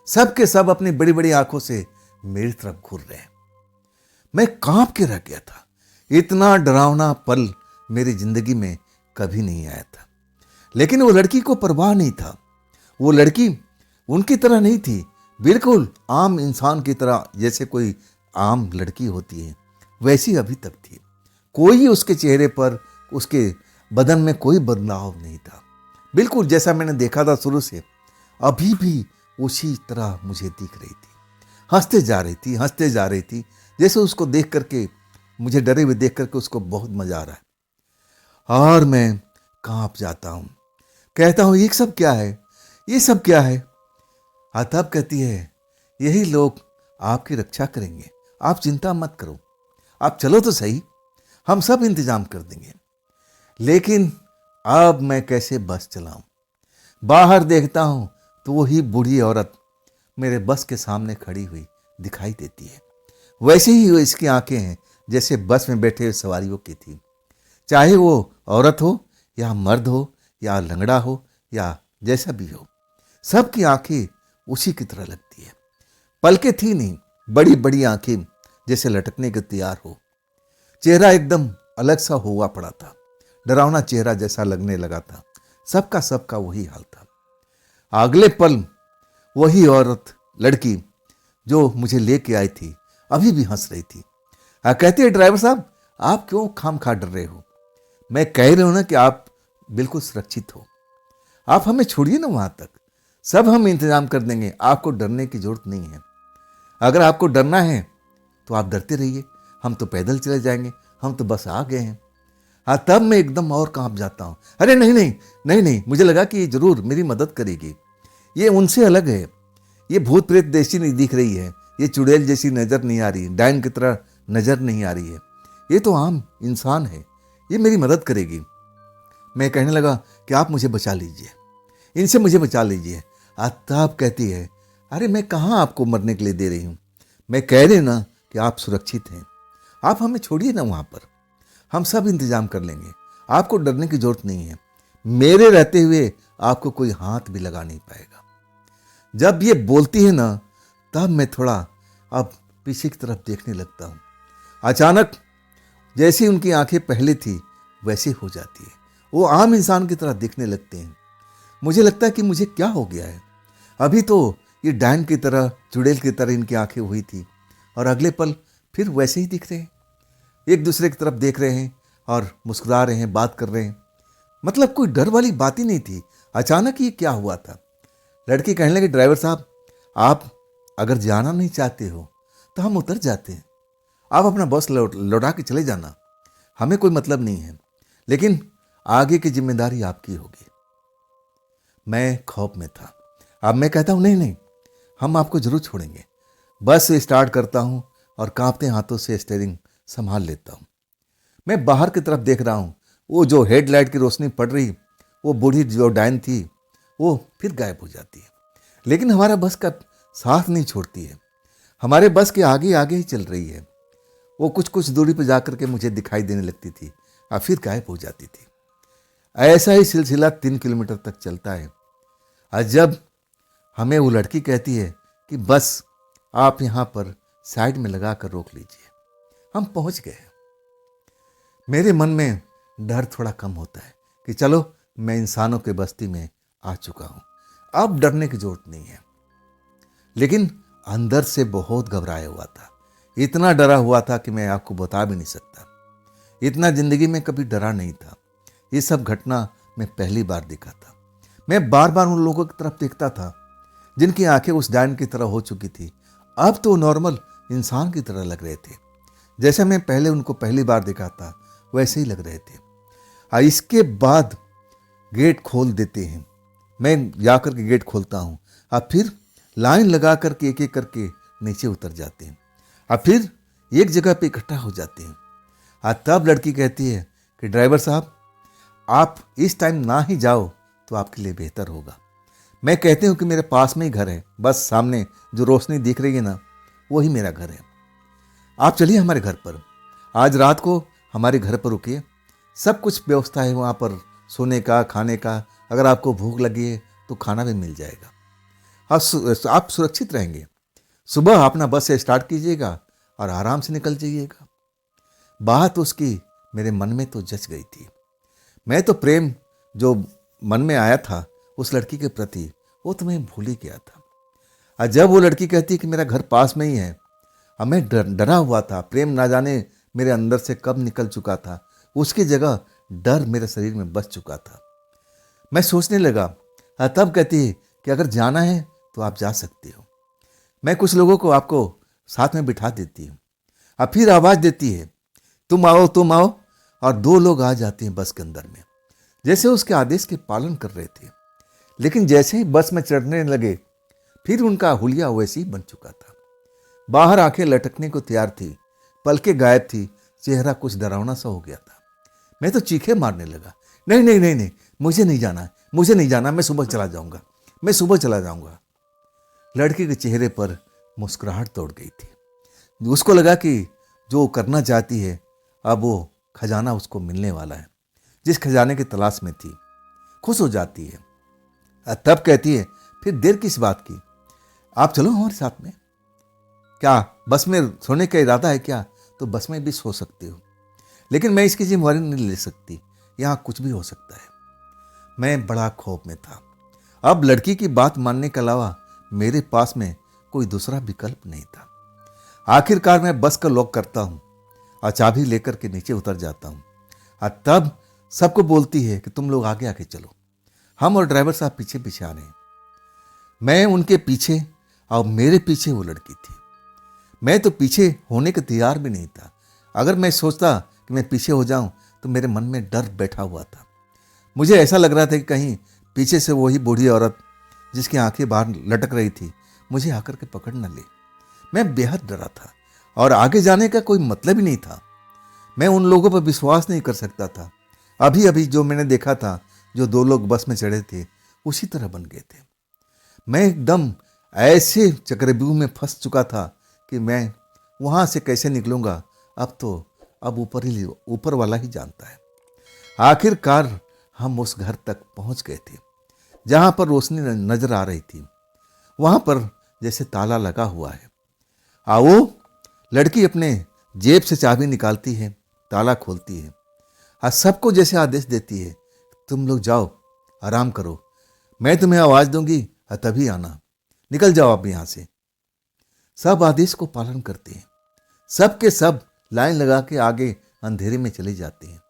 Speaker 1: सब के सब अपनी बड़ी बड़ी आंखों से मेरी तरफ घूर रहे हैं। मैं कांप के रह गया था। इतना डरावना पल मेरी जिंदगी में कभी नहीं आया था। लेकिन वो लड़की को परवाह नहीं था। वो लड़की उनकी तरह नहीं थी, बिल्कुल आम इंसान की तरह, जैसे कोई आम लड़की होती है वैसी अभी तक थी। कोई उसके चेहरे पर, उसके बदन में कोई बदलाव नहीं था। बिल्कुल जैसा मैंने देखा था शुरू से, अभी भी उसी तरह मुझे दिख रही थी। हंसते जा रही थी, हंसते जा रही थी, जैसे उसको देख करके, मुझे डरे हुए देख करके उसको बहुत मजा आ रहा है। और मैं कांप जाता हूं, कहता हूं ये सब क्या है, ये सब क्या है। तब कहती है, यही लोग आपकी रक्षा करेंगे, आप चिंता मत करो, आप चलो तो सही, हम सब इंतजाम कर देंगे। लेकिन अब मैं कैसे बस चलाऊं? बाहर देखता हूं तो वही बूढ़ी औरत मेरे बस के सामने खड़ी हुई दिखाई देती है। वैसे ही इसकी आंखें हैं जैसे बस में बैठे सवारियों की थी। चाहे वो औरत हो या मर्द हो या लंगड़ा हो या जैसा भी हो, सबकी आंखें उसी की तरह लगती है। पलकें थी नहीं, बड़ी बड़ी आंखें जैसे लटकने के तैयार हो। चेहरा एकदम अलग सा हुआ पड़ा था, डरावना चेहरा जैसा लगने लगा था। सबका वही हाल था। अगले पल वही औरत, लड़की जो मुझे लेके आई थी, अभी भी हंस रही थी। कहती है, ड्राइवर साहब आप क्यों खाम खा डर रहे हो? मैं कह रही हूं ना कि आप बिल्कुल सुरक्षित हो, आप हमें छोड़िए ना, वहां तक सब हम इंतजाम कर देंगे, आपको डरने की जरूरत नहीं है। अगर आपको डरना है तो आप डरते रहिए, हम तो पैदल चले जाएंगे, हम तो बस आ गए हैं। तब मैं एकदम और कांप जाता हूं। अरे नहीं नहीं नहीं नहीं, मुझे लगा कि ये जरूर मेरी मदद करेगी। ये उनसे अलग है, ये भूत प्रेत जैसी नहीं दिख रही है, ये चुड़ैल जैसी नजर नहीं आ रही, डायन की तरह नजर नहीं आ रही है, ये तो आम इंसान है, ये मेरी मदद करेगी। मैं कहने लगा कि आप मुझे बचा लीजिए, इनसे मुझे बचा लीजिए। तब कहती है, अरे मैं कहाँ आपको मरने के लिए दे रही हूँ, मैं कह रही ना कि आप सुरक्षित हैं, आप हमें छोड़िए ना, वहाँ पर हम सब इंतजाम कर लेंगे, आपको डरने की जरूरत नहीं है, मेरे रहते हुए आपको कोई हाथ भी लगा नहीं पाएगा। जब ये बोलती है ना, तब मैं थोड़ा अब पीछे की तरफ देखने लगता हूँ। अचानक जैसी उनकी आंखें पहले थी वैसी हो जाती है, वो आम इंसान की तरह दिखने लगते हैं। मुझे लगता है कि मुझे क्या हो गया है। अभी तो ये डायन की तरह, चुड़ैल की तरह इनकी आंखें हुई थी, और अगले पल फिर वैसे ही दिख रहे हैं, एक दूसरे की तरफ देख रहे हैं और मुस्कुरा रहे हैं, बात कर रहे हैं। मतलब कोई डर वाली बात ही नहीं थी। अचानक ये क्या हुआ था? लड़की कहने लगी, ड्राइवर साहब आप अगर जाना नहीं चाहते हो तो हम उतर जाते हैं, आप अपना बस लौटा के चले जाना, हमें कोई मतलब नहीं है, लेकिन आगे की जिम्मेदारी आपकी होगी। मैं खौफ में था। अब मैं कहता हूं, नहीं नहीं, हम आपको जरूर छोड़ेंगे। बस स्टार्ट करता हूं और कांपते हाथों से स्टीयरिंग संभाल लेता हूं। मैं बाहर की तरफ देख रहा हूं, वो जो हेडलाइट की रोशनी पड़ रही, वो बूढ़ी जो डायन थी वो फिर गायब हो जाती है। लेकिन हमारा बस का साथ नहीं छोड़ती है, हमारे बस के आगे आगे ही चल रही है। वो कुछ कुछ दूरी पर जाकर के मुझे दिखाई देने लगती थी और फिर गायब हो जाती थी। ऐसा ही सिलसिला 3 किलोमीटर तक चलता है। और जब हमें वो लड़की कहती है कि बस आप यहाँ पर साइड में लगा कर रोक लीजिए, हम पहुँच गए। मेरे मन में डर थोड़ा कम होता है कि चलो मैं इंसानों के बस्ती में आ चुका हूँ, अब डरने की जरूरत नहीं है। लेकिन अंदर से बहुत घबराया हुआ था, इतना डरा हुआ था कि मैं आपको बता भी नहीं सकता। इतना जिंदगी में कभी डरा नहीं था। ये सब घटना मैं पहली बार देखा था। मैं बार बार उन लोगों की तरफ देखता था जिनकी आंखें उस डायन की तरह हो चुकी थी, अब तो नॉर्मल इंसान की तरह लग रहे थे। जैसे मैं पहले उनको पहली बार देखा था वैसे ही लग रहे थे। इसके बाद गेट खोल देते हैं, मैं जाकर के गेट खोलता हूँ, और फिर लाइन लगा करके एक एक करके नीचे उतर जाते हैं, और फिर एक जगह पे इकट्ठा हो जाते हैं। तब लड़की कहती है कि ड्राइवर साहब आप इस टाइम ना ही जाओ तो आपके लिए बेहतर होगा। मैं कहती हूँ कि मेरे पास में ही घर है, बस सामने जो रोशनी दिख रही है ना, वही मेरा घर है। आप चलिए हमारे घर पर, आज रात को हमारे घर पर रुकिए, सब कुछ व्यवस्था है वहाँ पर, सोने का, खाने का। अगर आपको भूख लगी है तो खाना भी मिल जाएगा। आप सुरक्षित रहेंगे। सुबह अपना बस से स्टार्ट कीजिएगा और आराम से निकल जाइएगा। बात उसकी मेरे मन में तो जच गई थी। मैं तो प्रेम जो मन में आया था उस लड़की के प्रति, वो तो मैं भूल ही गया था। और जब वो लड़की कहती कि मेरा घर पास में ही है, अब मैं डरा हुआ था। प्रेम ना जाने मेरे अंदर से कब निकल चुका था, उसकी जगह डर मेरे शरीर में बस चुका था। मैं सोचने लगा। तब कहती है कि अगर जाना है तो आप जा सकते हो, मैं कुछ लोगों को आपको साथ में बिठा देती हूँ। अब फिर आवाज़ देती है, तुम आओ तुम आओ, और 2 लोग आ जाते हैं बस के अंदर में, जैसे उसके आदेश के पालन कर रहे थे। लेकिन जैसे ही बस में चढ़ने लगे, फिर उनका हुलिया वैसे ही बन चुका था। बाहर आंखें लटकने को तैयार थी, पलकें गायब थी, चेहरा कुछ डरावना सा हो गया था। मैं तो चीखे मारने लगा, नहीं नहीं नहीं नहीं, मुझे नहीं जाना, मुझे नहीं जाना, मैं सुबह चला जाऊंगा, मैं सुबह चला जाऊंगा। लड़की के चेहरे पर मुस्कुराहट तोड़ गई थी। उसको लगा कि जो करना चाहती है, अब वो खजाना उसको मिलने वाला है, जिस खजाने की तलाश में थी। खुश हो जाती है। तब कहती है, फिर देर किस बात की, आप चलो हमारे साथ में। क्या बस में सोने का इरादा है क्या? तो बस में भी सो सकते हो, लेकिन मैं इसकी जिम्मेवारी नहीं ले सकती, यहाँ कुछ भी हो सकता है। मैं बड़ा खौफ में था। अब लड़की की बात मानने के अलावा मेरे पास में कोई दूसरा विकल्प नहीं था। आखिरकार मैं बस का लॉक करता हूँ और चाबी लेकर के नीचे उतर जाता हूँ। और तब सबको बोलती है कि तुम लोग आगे आगे चलो, हम और ड्राइवर साहब पीछे पीछे आ रहे हैं। मैं उनके पीछे और मेरे पीछे वो लड़की थी। मैं तो पीछे होने के तैयार भी नहीं था। अगर मैं सोचता कि मैं पीछे हो जाऊं तो मेरे मन में डर बैठा हुआ था। मुझे ऐसा लग रहा था कि कहीं पीछे से वही बूढ़ी औरत जिसकी आंखें बाहर लटक रही थी मुझे आकर के पकड़ न ले। मैं बेहद डरा था और आगे जाने का कोई मतलब ही नहीं था। मैं उन लोगों पर विश्वास नहीं कर सकता था। अभी अभी जो मैंने देखा था, जो 2 लोग बस में चढ़े थे, उसी तरह बन गए थे। मैं एकदम ऐसे चक्रव्यूह में फंस चुका था कि मैं वहाँ से कैसे निकलूँगा, अब ऊपर वाला ही जानता है। आखिरकार हम उस घर तक पहुँच गए थे जहाँ पर रोशनी नजर आ रही थी। वहाँ पर जैसे ताला लगा हुआ है। वो लड़की अपने जेब से चाबी निकालती है, ताला खोलती है और सबको जैसे आदेश देती है, तुम लोग जाओ, आराम करो, मैं तुम्हें आवाज़ दूंगी और तभी आना, निकल जाओ आप यहाँ से। सब आदेश को पालन करते हैं। सब के सब लाइन लगा के आगे अंधेरे में चले जाते हैं।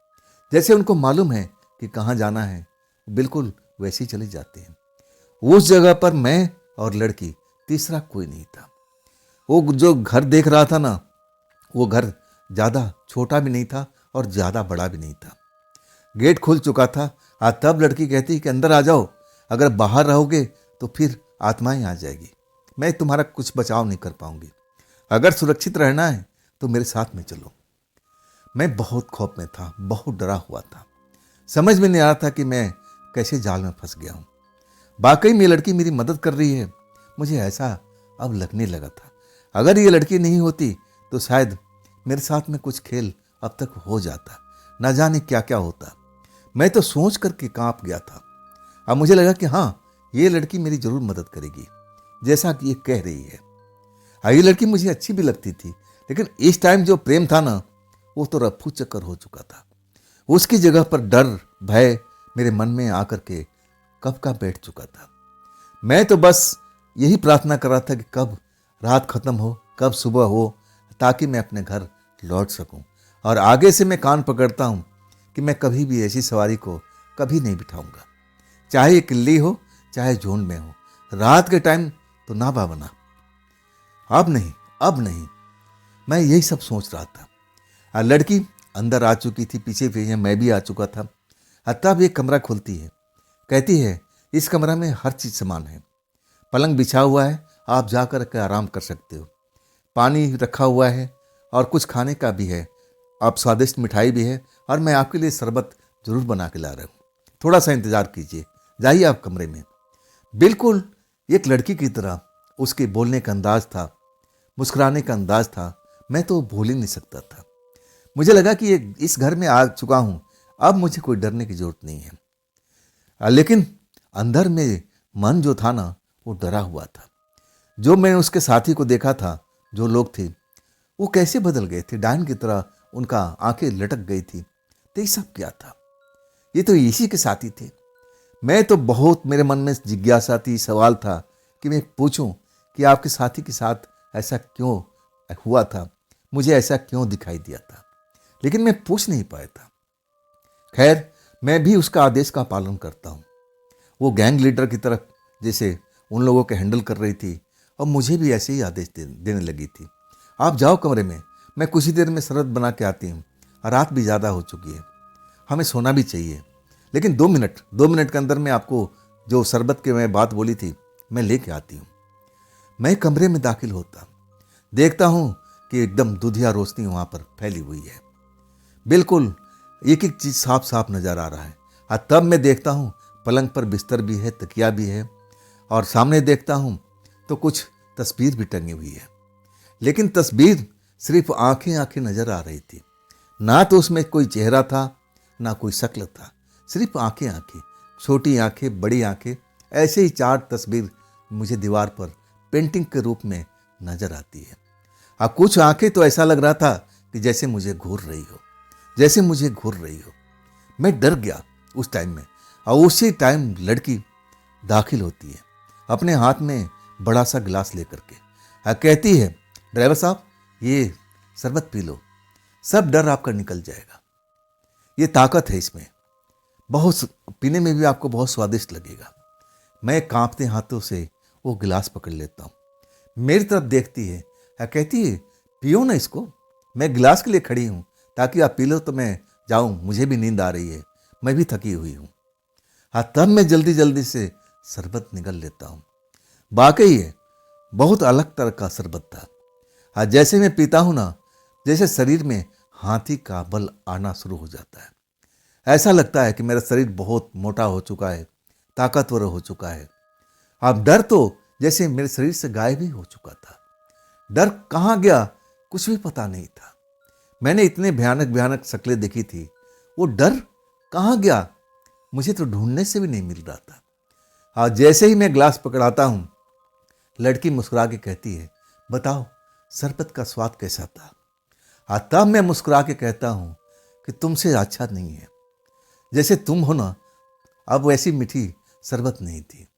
Speaker 1: जैसे उनको मालूम है कि कहाँ जाना है, बिल्कुल वैसे ही चले जाते हैं। उस जगह पर मैं और लड़की, तीसरा कोई नहीं था। वो जो घर देख रहा था ना, वो घर ज़्यादा छोटा भी नहीं था और ज़्यादा बड़ा भी नहीं था। गेट खुल चुका था। तब लड़की कहती कि अंदर आ जाओ, अगर बाहर रहोगे तो फिर आत्माएं आ जाएगी, मैं तुम्हारा कुछ बचाव नहीं कर पाऊंगी। अगर सुरक्षित रहना है तो मेरे साथ में चलो। मैं बहुत खौफ में था, बहुत डरा हुआ था। समझ में नहीं आ रहा था कि मैं कैसे जाल में फंस गया हूँ। वाकई में लड़की मेरी मदद कर रही है, मुझे ऐसा अब लगने लगा था। अगर ये लड़की नहीं होती तो शायद मेरे साथ में कुछ खेल अब तक हो जाता, ना जाने क्या क्या होता। मैं तो सोच करके कांप गया था। अब मुझे लगा कि हाँ, ये लड़की मेरी जरूर मदद करेगी, जैसा कि ये कह रही है। ये लड़की मुझे अच्छी भी लगती थी, लेकिन इस टाइम जो प्रेम था ना, वो तो रफू चक्कर हो चुका था। उसकी जगह पर डर, भय मेरे मन में आकर के कब का बैठ चुका था। मैं तो बस यही प्रार्थना कर रहा था कि कब रात खत्म हो, कब सुबह हो, ताकि मैं अपने घर लौट सकूं। और आगे से मैं कान पकड़ता हूं कि मैं कभी भी ऐसी सवारी को कभी नहीं बिठाऊंगा, चाहे ये किल्ली हो, चाहे झुंड में हो। रात के टाइम तो ना बाबना, अब नहीं, अब नहीं। मैं यही सब सोच रहा था। लड़की अंदर आ चुकी थी, पीछे पीछे मैं भी आ चुका था। तब एक कमरा खुलती है, कहती है इस कमरा में हर चीज़ सामान है, पलंग बिछा हुआ है, आप जाकर के आराम कर सकते हो, पानी रखा हुआ है और कुछ खाने का भी है, आप स्वादिष्ट मिठाई भी है, और मैं आपके लिए शरबत जरूर बना के ला रहा हूँ, थोड़ा सा इंतजार कीजिए, जाइए आप कमरे में। बिल्कुल एक लड़की की तरह उसके बोलने का अंदाज था, मुस्कुराने का अंदाज था। मैं तो भूल ही नहीं सकता था। मुझे लगा कि इस घर में आ चुका हूँ, अब मुझे कोई डरने की जरूरत नहीं है। लेकिन अंदर में मन जो था ना, वो डरा हुआ था। जो मैंने उसके साथी को देखा था, जो लोग थे वो कैसे बदल गए थे, डायन की तरह उनका आंखें लटक गई थी। तो ये सब क्या था? ये तो इसी के साथी थे। मैं तो बहुत, मेरे मन में जिज्ञासा थी, सवाल था कि मैं पूछूं कि आपके साथी के साथ ऐसा क्यों हुआ था, मुझे ऐसा क्यों दिखाई दिया था, लेकिन मैं पूछ नहीं पाया था। खैर, मैं भी उसका आदेश का पालन करता हूँ। वो गैंग लीडर की तरफ जैसे उन लोगों के हैंडल कर रही थी और मुझे भी ऐसे ही आदेश देने लगी थी। आप जाओ कमरे में, मैं कुछ ही देर में शरबत बना के आती हूँ। रात भी ज़्यादा हो चुकी है, हमें सोना भी चाहिए। लेकिन 2 मिनट के अंदर मैं आपको जो शरबत की मैं बात बोली थी, मैं लेके आती हूँ। मैं कमरे में दाखिल होता, देखता हूँ कि एकदम दुधिया रोशनी वहाँ पर फैली हुई है। बिल्कुल एक एक चीज़ साफ साफ नज़र आ रहा है। और तब मैं देखता हूँ पलंग पर बिस्तर भी है, तकिया भी है, और सामने देखता हूँ तो कुछ तस्वीर भी टंगी हुई है। लेकिन तस्वीर सिर्फ आंखें आंखें नजर आ रही थी, ना तो उसमें कोई चेहरा था, ना कोई शक्ल था, सिर्फ आंखें आंखें, छोटी आंखें, बड़ी आंखें, ऐसे ही 4 तस्वीर मुझे दीवार पर पेंटिंग के रूप में नजर आती है। और कुछ आंखें तो ऐसा लग रहा था कि जैसे मुझे घूर रही हो, जैसे मुझे घूर रही हो। मैं डर गया उस टाइम में। और उसी टाइम लड़की दाखिल होती है अपने हाथ में बड़ा सा गिलास लेकर के, और कहती है, ड्राइवर साहब ये शरबत पी लो, सब डर आपका निकल जाएगा। ये ताकत है इसमें, बहुत पीने में भी आपको बहुत स्वादिष्ट लगेगा। मैं कांपते हाथों से वो गिलास पकड़ लेता हूँ। मेरी तरफ देखती है और कहती है, पियो ना इसको, मैं गिलास के लिए खड़ी हूँ, ताकि आप पी लो तो मैं जाऊँ, मुझे भी नींद आ रही है, मैं भी थकी हुई हूँ। हाँ, तब मैं जल्दी जल्दी से शरबत निगल लेता हूँ। वाकई है, बहुत अलग तरह का शरबत था। हाँ, जैसे मैं पीता हूँ ना, जैसे शरीर में हाथी का बल आना शुरू हो जाता है। ऐसा लगता है कि मेरा शरीर बहुत मोटा हो चुका है, ताकतवर हो चुका है। अब डर तो जैसे मेरे शरीर से गायब ही हो चुका था। डर कहाँ गया कुछ भी पता नहीं था। मैंने इतने भयानक भयानक शक्लें देखी थी, वो डर कहाँ गया मुझे तो ढूंढने से भी नहीं मिल रहा था। हाँ, जैसे ही मैं ग्लास पकड़ाता हूँ, लड़की मुस्कुरा के कहती है, बताओ शरबत का स्वाद कैसा था? हाँ, तब मैं मुस्कुरा के कहता हूँ कि तुमसे अच्छा नहीं है, जैसे तुम हो ना, अब वैसी मीठी शरबत नहीं थी।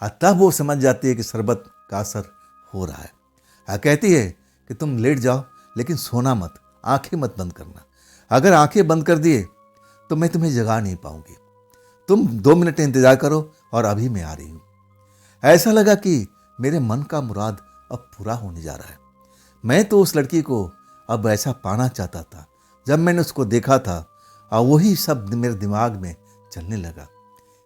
Speaker 1: हाँ, तब वो समझ जाती है कि शरबत का असर हो रहा है। हाँ, कहती है कि तुम लेट जाओ, लेकिन सोना मत, आंखें मत बंद करना। अगर आंखें बंद कर दिए तो मैं तुम्हें जगा नहीं पाऊंगी। तुम 2 मिनट इंतजार करो और अभी मैं आ रही हूँ। ऐसा लगा कि मेरे मन का मुराद अब पूरा होने जा रहा है। मैं तो उस लड़की को अब ऐसा पाना चाहता था। जब मैंने उसको देखा था और वही सब मेरे दिमाग में चलने लगा,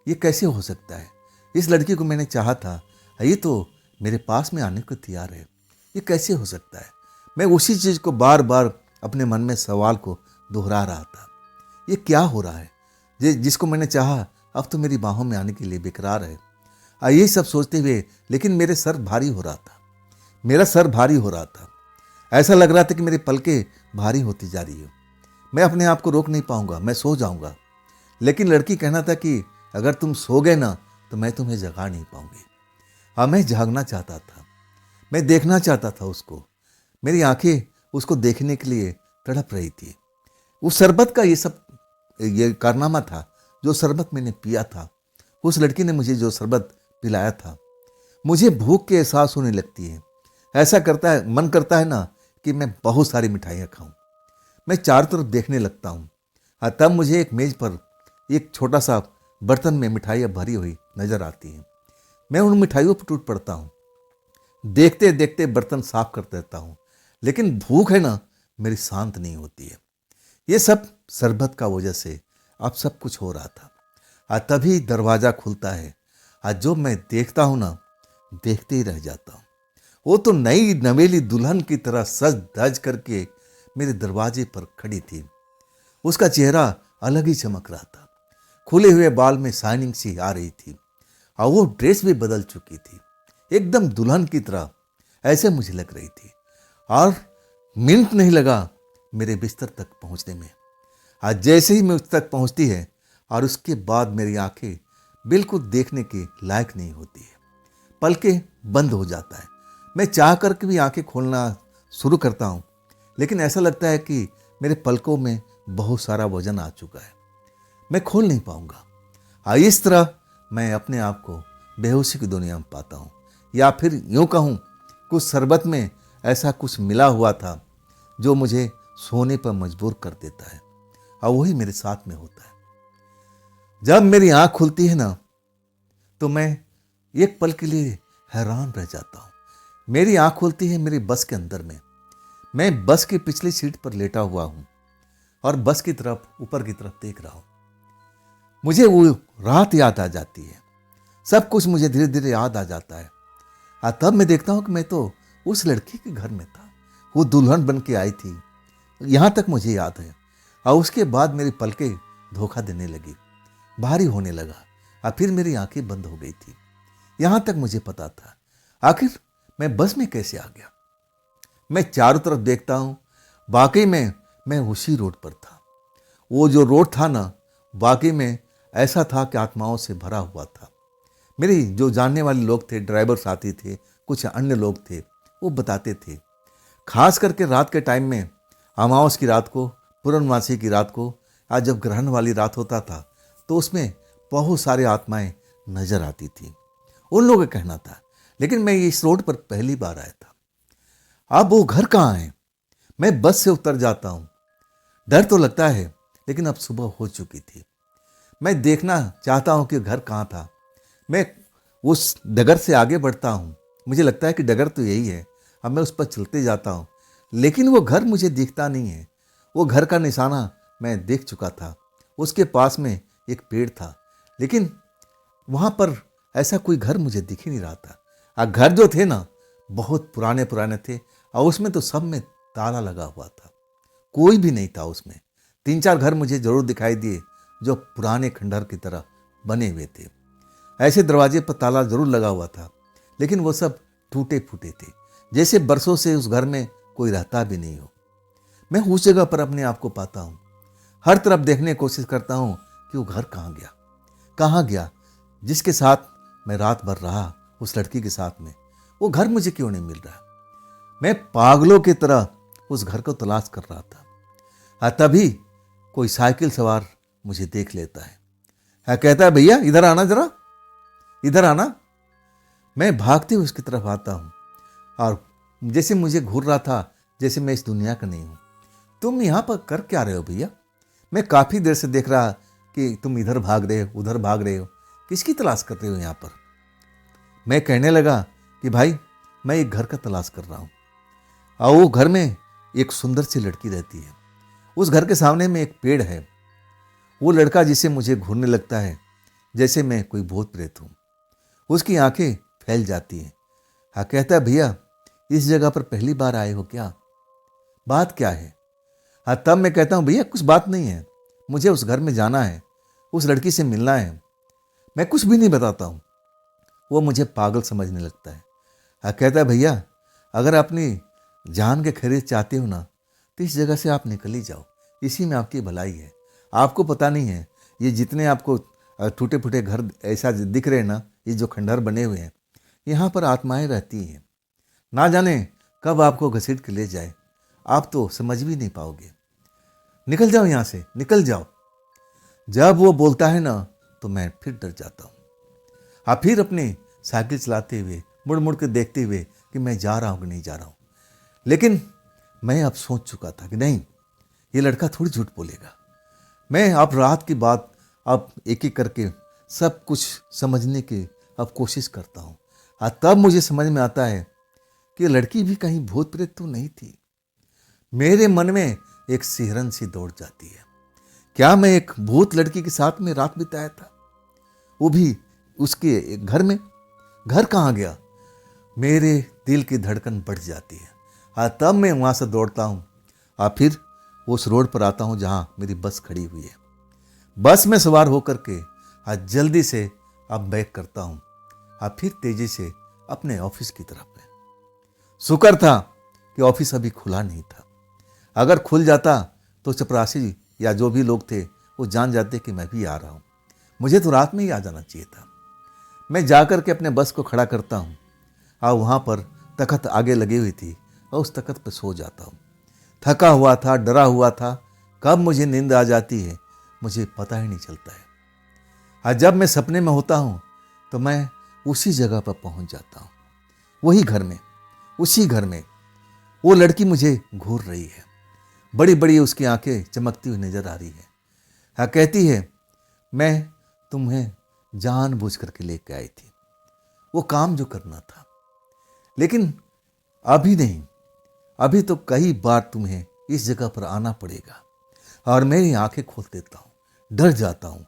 Speaker 1: ये कैसे हो सकता है? इस लड़की को मैंने चाहा था, ये तो मेरे पास में आने को तैयार है, ये कैसे हो सकता है? मैं उसी चीज़ को बार बार अपने मन में सवाल को दोहरा रहा था। ये क्या हो रहा है? जिसको मैंने चाहा अब तो मेरी बाहों में आने के लिए बेकरार है। ये सब सोचते हुए लेकिन मेरे सर भारी हो रहा था, मेरा सर भारी हो रहा था। ऐसा लग रहा था कि मेरी पलकें भारी होती जा रही हो। मैं अपने आप को रोक नहीं पाऊंगा, मैं सो जाऊंगा। लेकिन लड़की कहना था कि अगर तुम सो गए ना तो मैं तुम्हें जगा नहीं पाऊंगी। हाँ, मैं जागना चाहता था, मैं देखना चाहता था उसको। मेरी आंखें उसको देखने के लिए तड़प रही थी। उस शरबत का ये कारनामा था, जो शरबत मैंने पिया था, उस लड़की ने मुझे जो शरबत पिलाया था। मुझे भूख के एहसास होने लगती है। ऐसा करता है, मन करता है ना कि मैं बहुत सारी मिठाइयाँ खाऊं। मैं चारों तरफ देखने लगता हूँ। तब मुझे एक मेज पर एक छोटा सा बर्तन में मिठाइयाँ भरी हुई नजर आती हैं। मैं उन मिठाइयों पर टूट पड़ता हूँ। देखते देखते बर्तन साफ कर देता हूँ, लेकिन भूख है ना, मेरी शांत नहीं होती है। ये सब शरबत का वजह से अब सब कुछ हो रहा था। तभी दरवाज़ा खुलता है। जो मैं देखता हूँ ना, देखते ही रह जाता हूँ। वो तो नई नवेली दुल्हन की तरह सज धज करके मेरे दरवाजे पर खड़ी थी। उसका चेहरा अलग ही चमक रहा था। खुले हुए बाल में शाइनिंग सी आ रही थी, और वो ड्रेस भी बदल चुकी थी, एकदम दुल्हन की तरह ऐसे मुझे लग रही थी। और मिनट नहीं लगा मेरे बिस्तर तक पहुंचने में। आज जैसे ही मैं उस तक पहुंचती है और उसके बाद मेरी आंखें बिल्कुल देखने के लायक नहीं होती है, पलकें बंद हो जाता है। मैं चाह करके भी आंखें खोलना शुरू करता हूँ, लेकिन ऐसा लगता है कि मेरे पलकों में बहुत सारा वजन आ चुका है, मैं खोल नहीं पाऊंगा। इस तरह मैं अपने आप को बेहोशी की दुनिया में पाता हूँ, या फिर यूं कहूँ कुछ शरबत में ऐसा कुछ मिला हुआ था जो मुझे सोने पर मजबूर कर देता है, और वही मेरे साथ में होता है। जब मेरी आंख खुलती है ना, तो मैं एक पल के लिए हैरान रह जाता हूँ। मेरी आंख खुलती है मेरी बस के अंदर में। मैं बस की पिछली सीट पर लेटा हुआ हूँ और बस की तरफ, ऊपर की तरफ देख रहा हूँ। मुझे वो रात याद आ जाती है, सब कुछ मुझे धीरे धीरे याद आ जाता है। तब मैं देखता हूँ कि मैं तो उस लड़की के घर में था, वो दुल्हन बन के आई थी, यहाँ तक मुझे याद है। और उसके बाद मेरी पलकें धोखा देने लगी, भारी होने लगा, और फिर मेरी आंखें बंद हो गई थी। यहाँ तक मुझे पता था आखिर मैं बस में कैसे आ गया। मैं चारों तरफ देखता हूँ, वाकई में मैं उसी रोड पर था। वो जो रोड था ना, वाकई में ऐसा था कि आत्माओं से भरा हुआ था। मेरी जो जानने वाले लोग थे, ड्राइवर साथी थे, कुछ अन्य लोग थे, वो बताते थे, खास करके रात के टाइम में, अमावस की रात को, पूर्णमासी की रात को, आज जब ग्रहण वाली रात होता था, तो उसमें बहुत सारी आत्माएं नजर आती थी, उन लोगों का कहना था। लेकिन मैं इस रोड पर पहली बार आया था। अब वो घर कहाँ है? मैं बस से उतर जाता हूँ। डर तो लगता है, लेकिन अब सुबह हो चुकी थी। मैं देखना चाहता हूँ कि घर कहाँ था। मैं उस डगर से आगे बढ़ता हूँ, मुझे लगता है कि डगर तो यही है। अब मैं उस पर चलते जाता हूँ, लेकिन वो घर मुझे दिखता नहीं है। वो घर का निशाना मैं देख चुका था। उसके पास में एक पेड़ था, लेकिन वहाँ पर ऐसा कोई घर मुझे दिख ही नहीं रहा था। घर जो थे ना, बहुत पुराने पुराने थे, और उसमें तो सब में ताला लगा हुआ था, कोई भी नहीं था उसमें। 3-4 घर मुझे जरूर दिखाई दिए जो पुराने खंडहर की तरह बने हुए थे। ऐसे दरवाजे पर ताला जरूर लगा हुआ था, लेकिन वो सब टूटे फूटे थे, जैसे बरसों से उस घर में कोई रहता भी नहीं हो। मैं उस जगह पर अपने आप को पाता हूँ, हर तरफ देखने की कोशिश करता हूँ कि वो घर कहाँ गया जिसके साथ मैं रात भर रहा, उस लड़की के साथ में। वो घर मुझे क्यों नहीं मिल रहा? मैं पागलों की तरह उस घर को तलाश कर रहा था। तभी कोई साइकिल सवार मुझे देख लेता है, कहता है, भैया इधर आना, जरा इधर आना। मैं भागते हुए उसकी तरफ आता हूँ, और जैसे मुझे घूर रहा था, जैसे मैं इस दुनिया का नहीं हूँ। तुम यहाँ पर कर क्या रहे हो भैया? मैं काफ़ी देर से देख रहा कि तुम इधर भाग रहे हो, उधर भाग रहे हो, किसकी तलाश कर रहे हो यहाँ पर? मैं कहने लगा कि भाई, मैं एक घर का तलाश कर रहा हूँ, और वो घर में एक सुंदर सी लड़की रहती है। उस घर के सामने में एक पेड़ है। वो लड़का जिसे मुझे घूरने लगता है जैसे मैं कोई भूत प्रेत हूँ। उसकी आंखें फैल जाती हैं। कहता है, भैया इस जगह पर पहली बार आए हो क्या? बात क्या है? तब मैं कहता हूँ, भैया कुछ बात नहीं है, मुझे उस घर में जाना है, उस लड़की से मिलना है। मैं कुछ भी नहीं बताता हूँ। वो मुझे पागल समझने लगता है। कहता है, भैया अगर अपनी जान के खरीद चाहते हो ना, तो इस जगह से आप निकल ही जाओ, इसी में आपकी भलाई है। आपको पता नहीं है, ये जितने आपको टूटे फूटे घर ऐसा दिख रहे हैं ना, ये जो खंडहर बने हुए हैं, यहाँ पर आत्माएं रहती हैं, ना जाने कब आपको घसीट के ले जाए, आप तो समझ भी नहीं पाओगे। निकल जाओ यहाँ से, निकल जाओ। जब वो बोलता है ना, तो मैं फिर डर जाता हूँ। फिर अपनी साइकिल चलाते हुए, मुड़ मुड़ के देखते हुए कि मैं जा रहा हूँ कि नहीं जा रहा हूँ। लेकिन मैं अब सोच चुका था कि नहीं, ये लड़का थोड़ी झूठ बोलेगा। मैं अब रात की बात अब एक एक करके सब कुछ समझने की अब कोशिश करता हूँ। तब मुझे समझ में आता है कि लड़की भी कहीं भूत प्रेत तो नहीं थी। मेरे मन में एक सिहरन सी दौड़ जाती है। क्या मैं एक भूत लड़की के साथ में रात बिताया था, वो भी उसके घर में? घर कहाँ गया? मेरे दिल की धड़कन बढ़ जाती है। तब मैं वहाँ से दौड़ता हूँ, और फिर उस रोड पर आता हूँ जहाँ मेरी बस खड़ी हुई है। बस में सवार होकर के आज जल्दी से अब बैक करता हूँ, और फिर तेजी से अपने ऑफिस की तरफ में। शुक्र था कि ऑफिस अभी खुला नहीं था। अगर खुल जाता तो चपरासी या जो भी लोग थे वो जान जाते कि मैं भी आ रहा हूँ। मुझे तो रात में ही आ जाना चाहिए था। मैं जाकर के अपने बस को खड़ा करता हूँ और वहाँ पर तख्त आगे लगी हुई थी और उस तख्त पर सो जाता हूँ। थका हुआ था, डरा हुआ था, कब मुझे नींद आ जाती है मुझे पता ही नहीं चलता है। और जब मैं सपने में होता हूँ तो मैं उसी जगह पर पहुँच जाता हूँ, वही घर में, उसी घर में वो लड़की मुझे घूर रही है। बड़ी बड़ी उसकी आंखें चमकती हुई नजर आ रही है। हाँ, कहती है मैं तुम्हें जानबूझ करके लेके आई थी, वो काम जो करना था, लेकिन अभी नहीं, अभी तो कई बार तुम्हें इस जगह पर आना पड़ेगा। और मेरी आंखें खोल देता हूँ, डर जाता हूँ,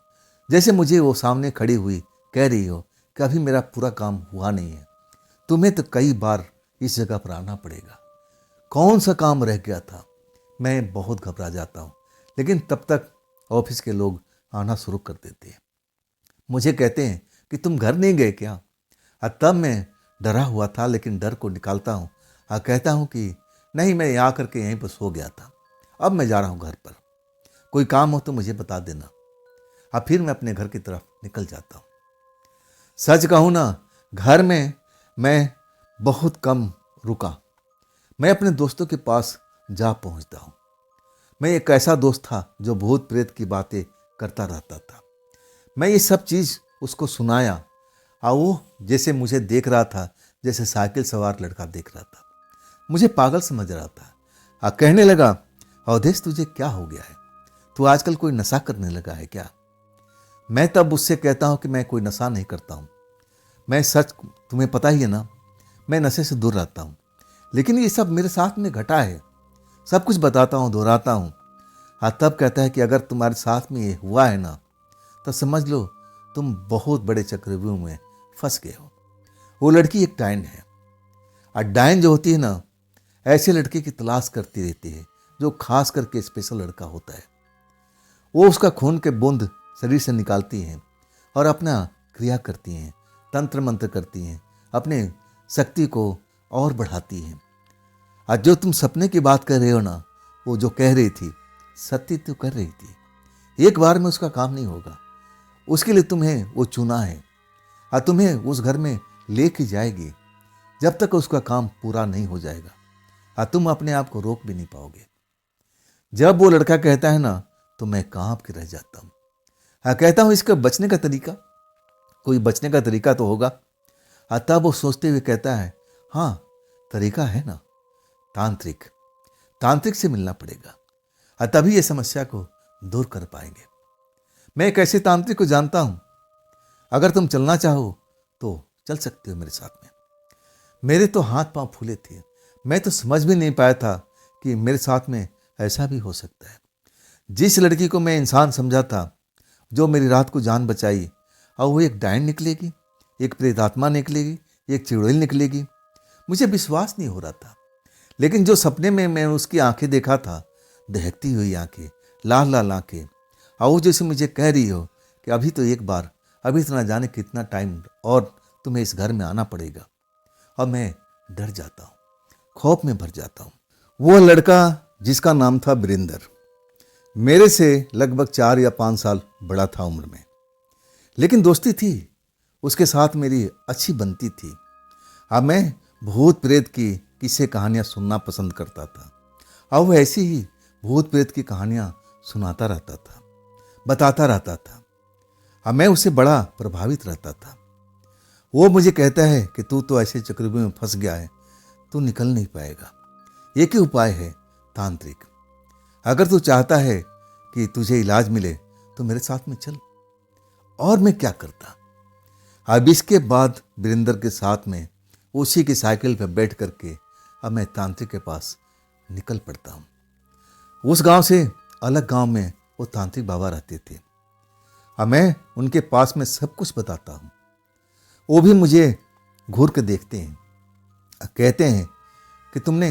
Speaker 1: जैसे मुझे वो सामने खड़ी हुई कह रही हो कि अभी मेरा पूरा काम हुआ नहीं है, तुम्हें तो कई बार इस जगह पर आना पड़ेगा। कौन सा काम रह गया था। मैं बहुत घबरा जाता हूँ, लेकिन तब तक ऑफिस के लोग आना शुरू कर देते हैं। मुझे कहते हैं कि तुम घर नहीं गए क्या। तब मैं डरा हुआ था, लेकिन डर को निकालता हूँ और कहता हूँ कि नहीं, मैं यहाँ करके यहीं पर सो गया था, अब मैं जा रहा हूँ घर पर, कोई काम हो तो मुझे बता देना। अब फिर मैं अपने घर की तरफ निकल जाता हूँ। सच कहूँ ना, घर में मैं बहुत कम रुका। मैं अपने दोस्तों के पास जा पहुँचता हूँ। मैं एक ऐसा दोस्त था जो भूत प्रेत की बातें करता रहता था। मैं ये सब चीज़ उसको सुनाया और वो जैसे मुझे देख रहा था, जैसे साइकिल सवार लड़का देख रहा था। मुझे पागल समझ रहा था और कहने लगा, अवधेश तुझे क्या हो गया है, तू आजकल कोई नशा करने लगा है क्या। मैं तब उससे कहता हूँ कि मैं कोई नशा नहीं करता हूँ, मैं सच, तुम्हें पता ही है ना, मैं नशे से दूर रहता हूँ, लेकिन ये सब मेरे साथ में घटा है। सब कुछ बताता हूँ, दोहराता हूँ। हाँ, तब कहता है कि अगर तुम्हारे साथ में ये हुआ है ना, तो समझ लो तुम बहुत बड़े चक्रव्यूह में फंस गए हो। वो लड़की एक डायन है, और डायन जो होती है ना, ऐसे लड़के की तलाश करती रहती है जो खास करके स्पेशल लड़का होता है। वो उसका खून के बूंद शरीर से निकालती हैं और अपना क्रिया करती हैं, तंत्र मंत्र करती हैं, अपने शक्ति को और बढ़ाती हैं। आज जो तुम सपने की बात कर रहे हो ना, वो जो कह रही थी सत्य तो कर रही थी। एक बार में उसका काम नहीं होगा, उसके लिए तुम्हें वो चुना है और तुम्हें उस घर में लेके जाएगी जब तक उसका काम पूरा नहीं हो जाएगा, और तुम अपने आप को रोक भी नहीं पाओगे। जब वो लड़का कहता है ना, तो मैं कांप के रह जाता हूँ। हाँ, कहता हूँ इसका बचने का तरीका, कोई बचने का तरीका तो होगा। तब वो सोचते हुए कहता है, हाँ तरीका है ना, तांत्रिक, तांत्रिक से मिलना पड़ेगा, तभी ये समस्या को दूर कर पाएंगे। मैं एक ऐसे तांत्रिक को जानता हूं, अगर तुम चलना चाहो तो चल सकते हो मेरे साथ में। मेरे तो हाथ पांव फूले थे, मैं तो समझ भी नहीं पाया था कि मेरे साथ में ऐसा भी हो सकता है। जिस लड़की को मैं इंसान समझा था, जो मेरी रात को जान बचाई, और वो एक डायन निकलेगी, एक प्रेतात्मा निकलेगी, एक चुड़ैल निकलेगी, मुझे विश्वास नहीं हो रहा था। लेकिन जो सपने में मैं उसकी आंखें देखा था, दहकती हुई आंखें, लाल लाल आंखें, और वो जैसे मुझे कह रही हो कि अभी तो एक बार, अभी तो ना जाने कितना टाइम और तुम्हें इस घर में आना पड़ेगा। और मैं डर जाता हूँ, खौफ में भर जाता हूँ। वो लड़का जिसका नाम था वीरेंद्र, मेरे से लगभग 4 या 5 साल बड़ा था उम्र में, लेकिन दोस्ती थी, उसके साथ मेरी अच्छी बनती थी। अब मैं भूत प्रेत की किस्से कहानियाँ सुनना पसंद करता था, और वो ऐसी ही भूत प्रेत की कहानियाँ सुनाता रहता था, बताता रहता था। अब मैं उससे बड़ा प्रभावित रहता था। वो मुझे कहता है कि तू तो ऐसे चक्रव्यूह में फंस गया है, तू निकल नहीं पाएगा। एक ही उपाय है, तांत्रिक। अगर तू चाहता है कि तुझे इलाज मिले तो मेरे साथ में चल। और मैं क्या करता। अब इसके बाद वीरेंद्र के साथ में उसी की साइकिल पर बैठ करके अब मैं तांत्रिक के पास निकल पड़ता हूँ। उस गांव से अलग गांव में वो तांत्रिक बाबा रहते थे। अब मैं उनके पास में सब कुछ बताता हूँ। वो भी मुझे घूर के देखते हैं, कहते हैं कि तुमने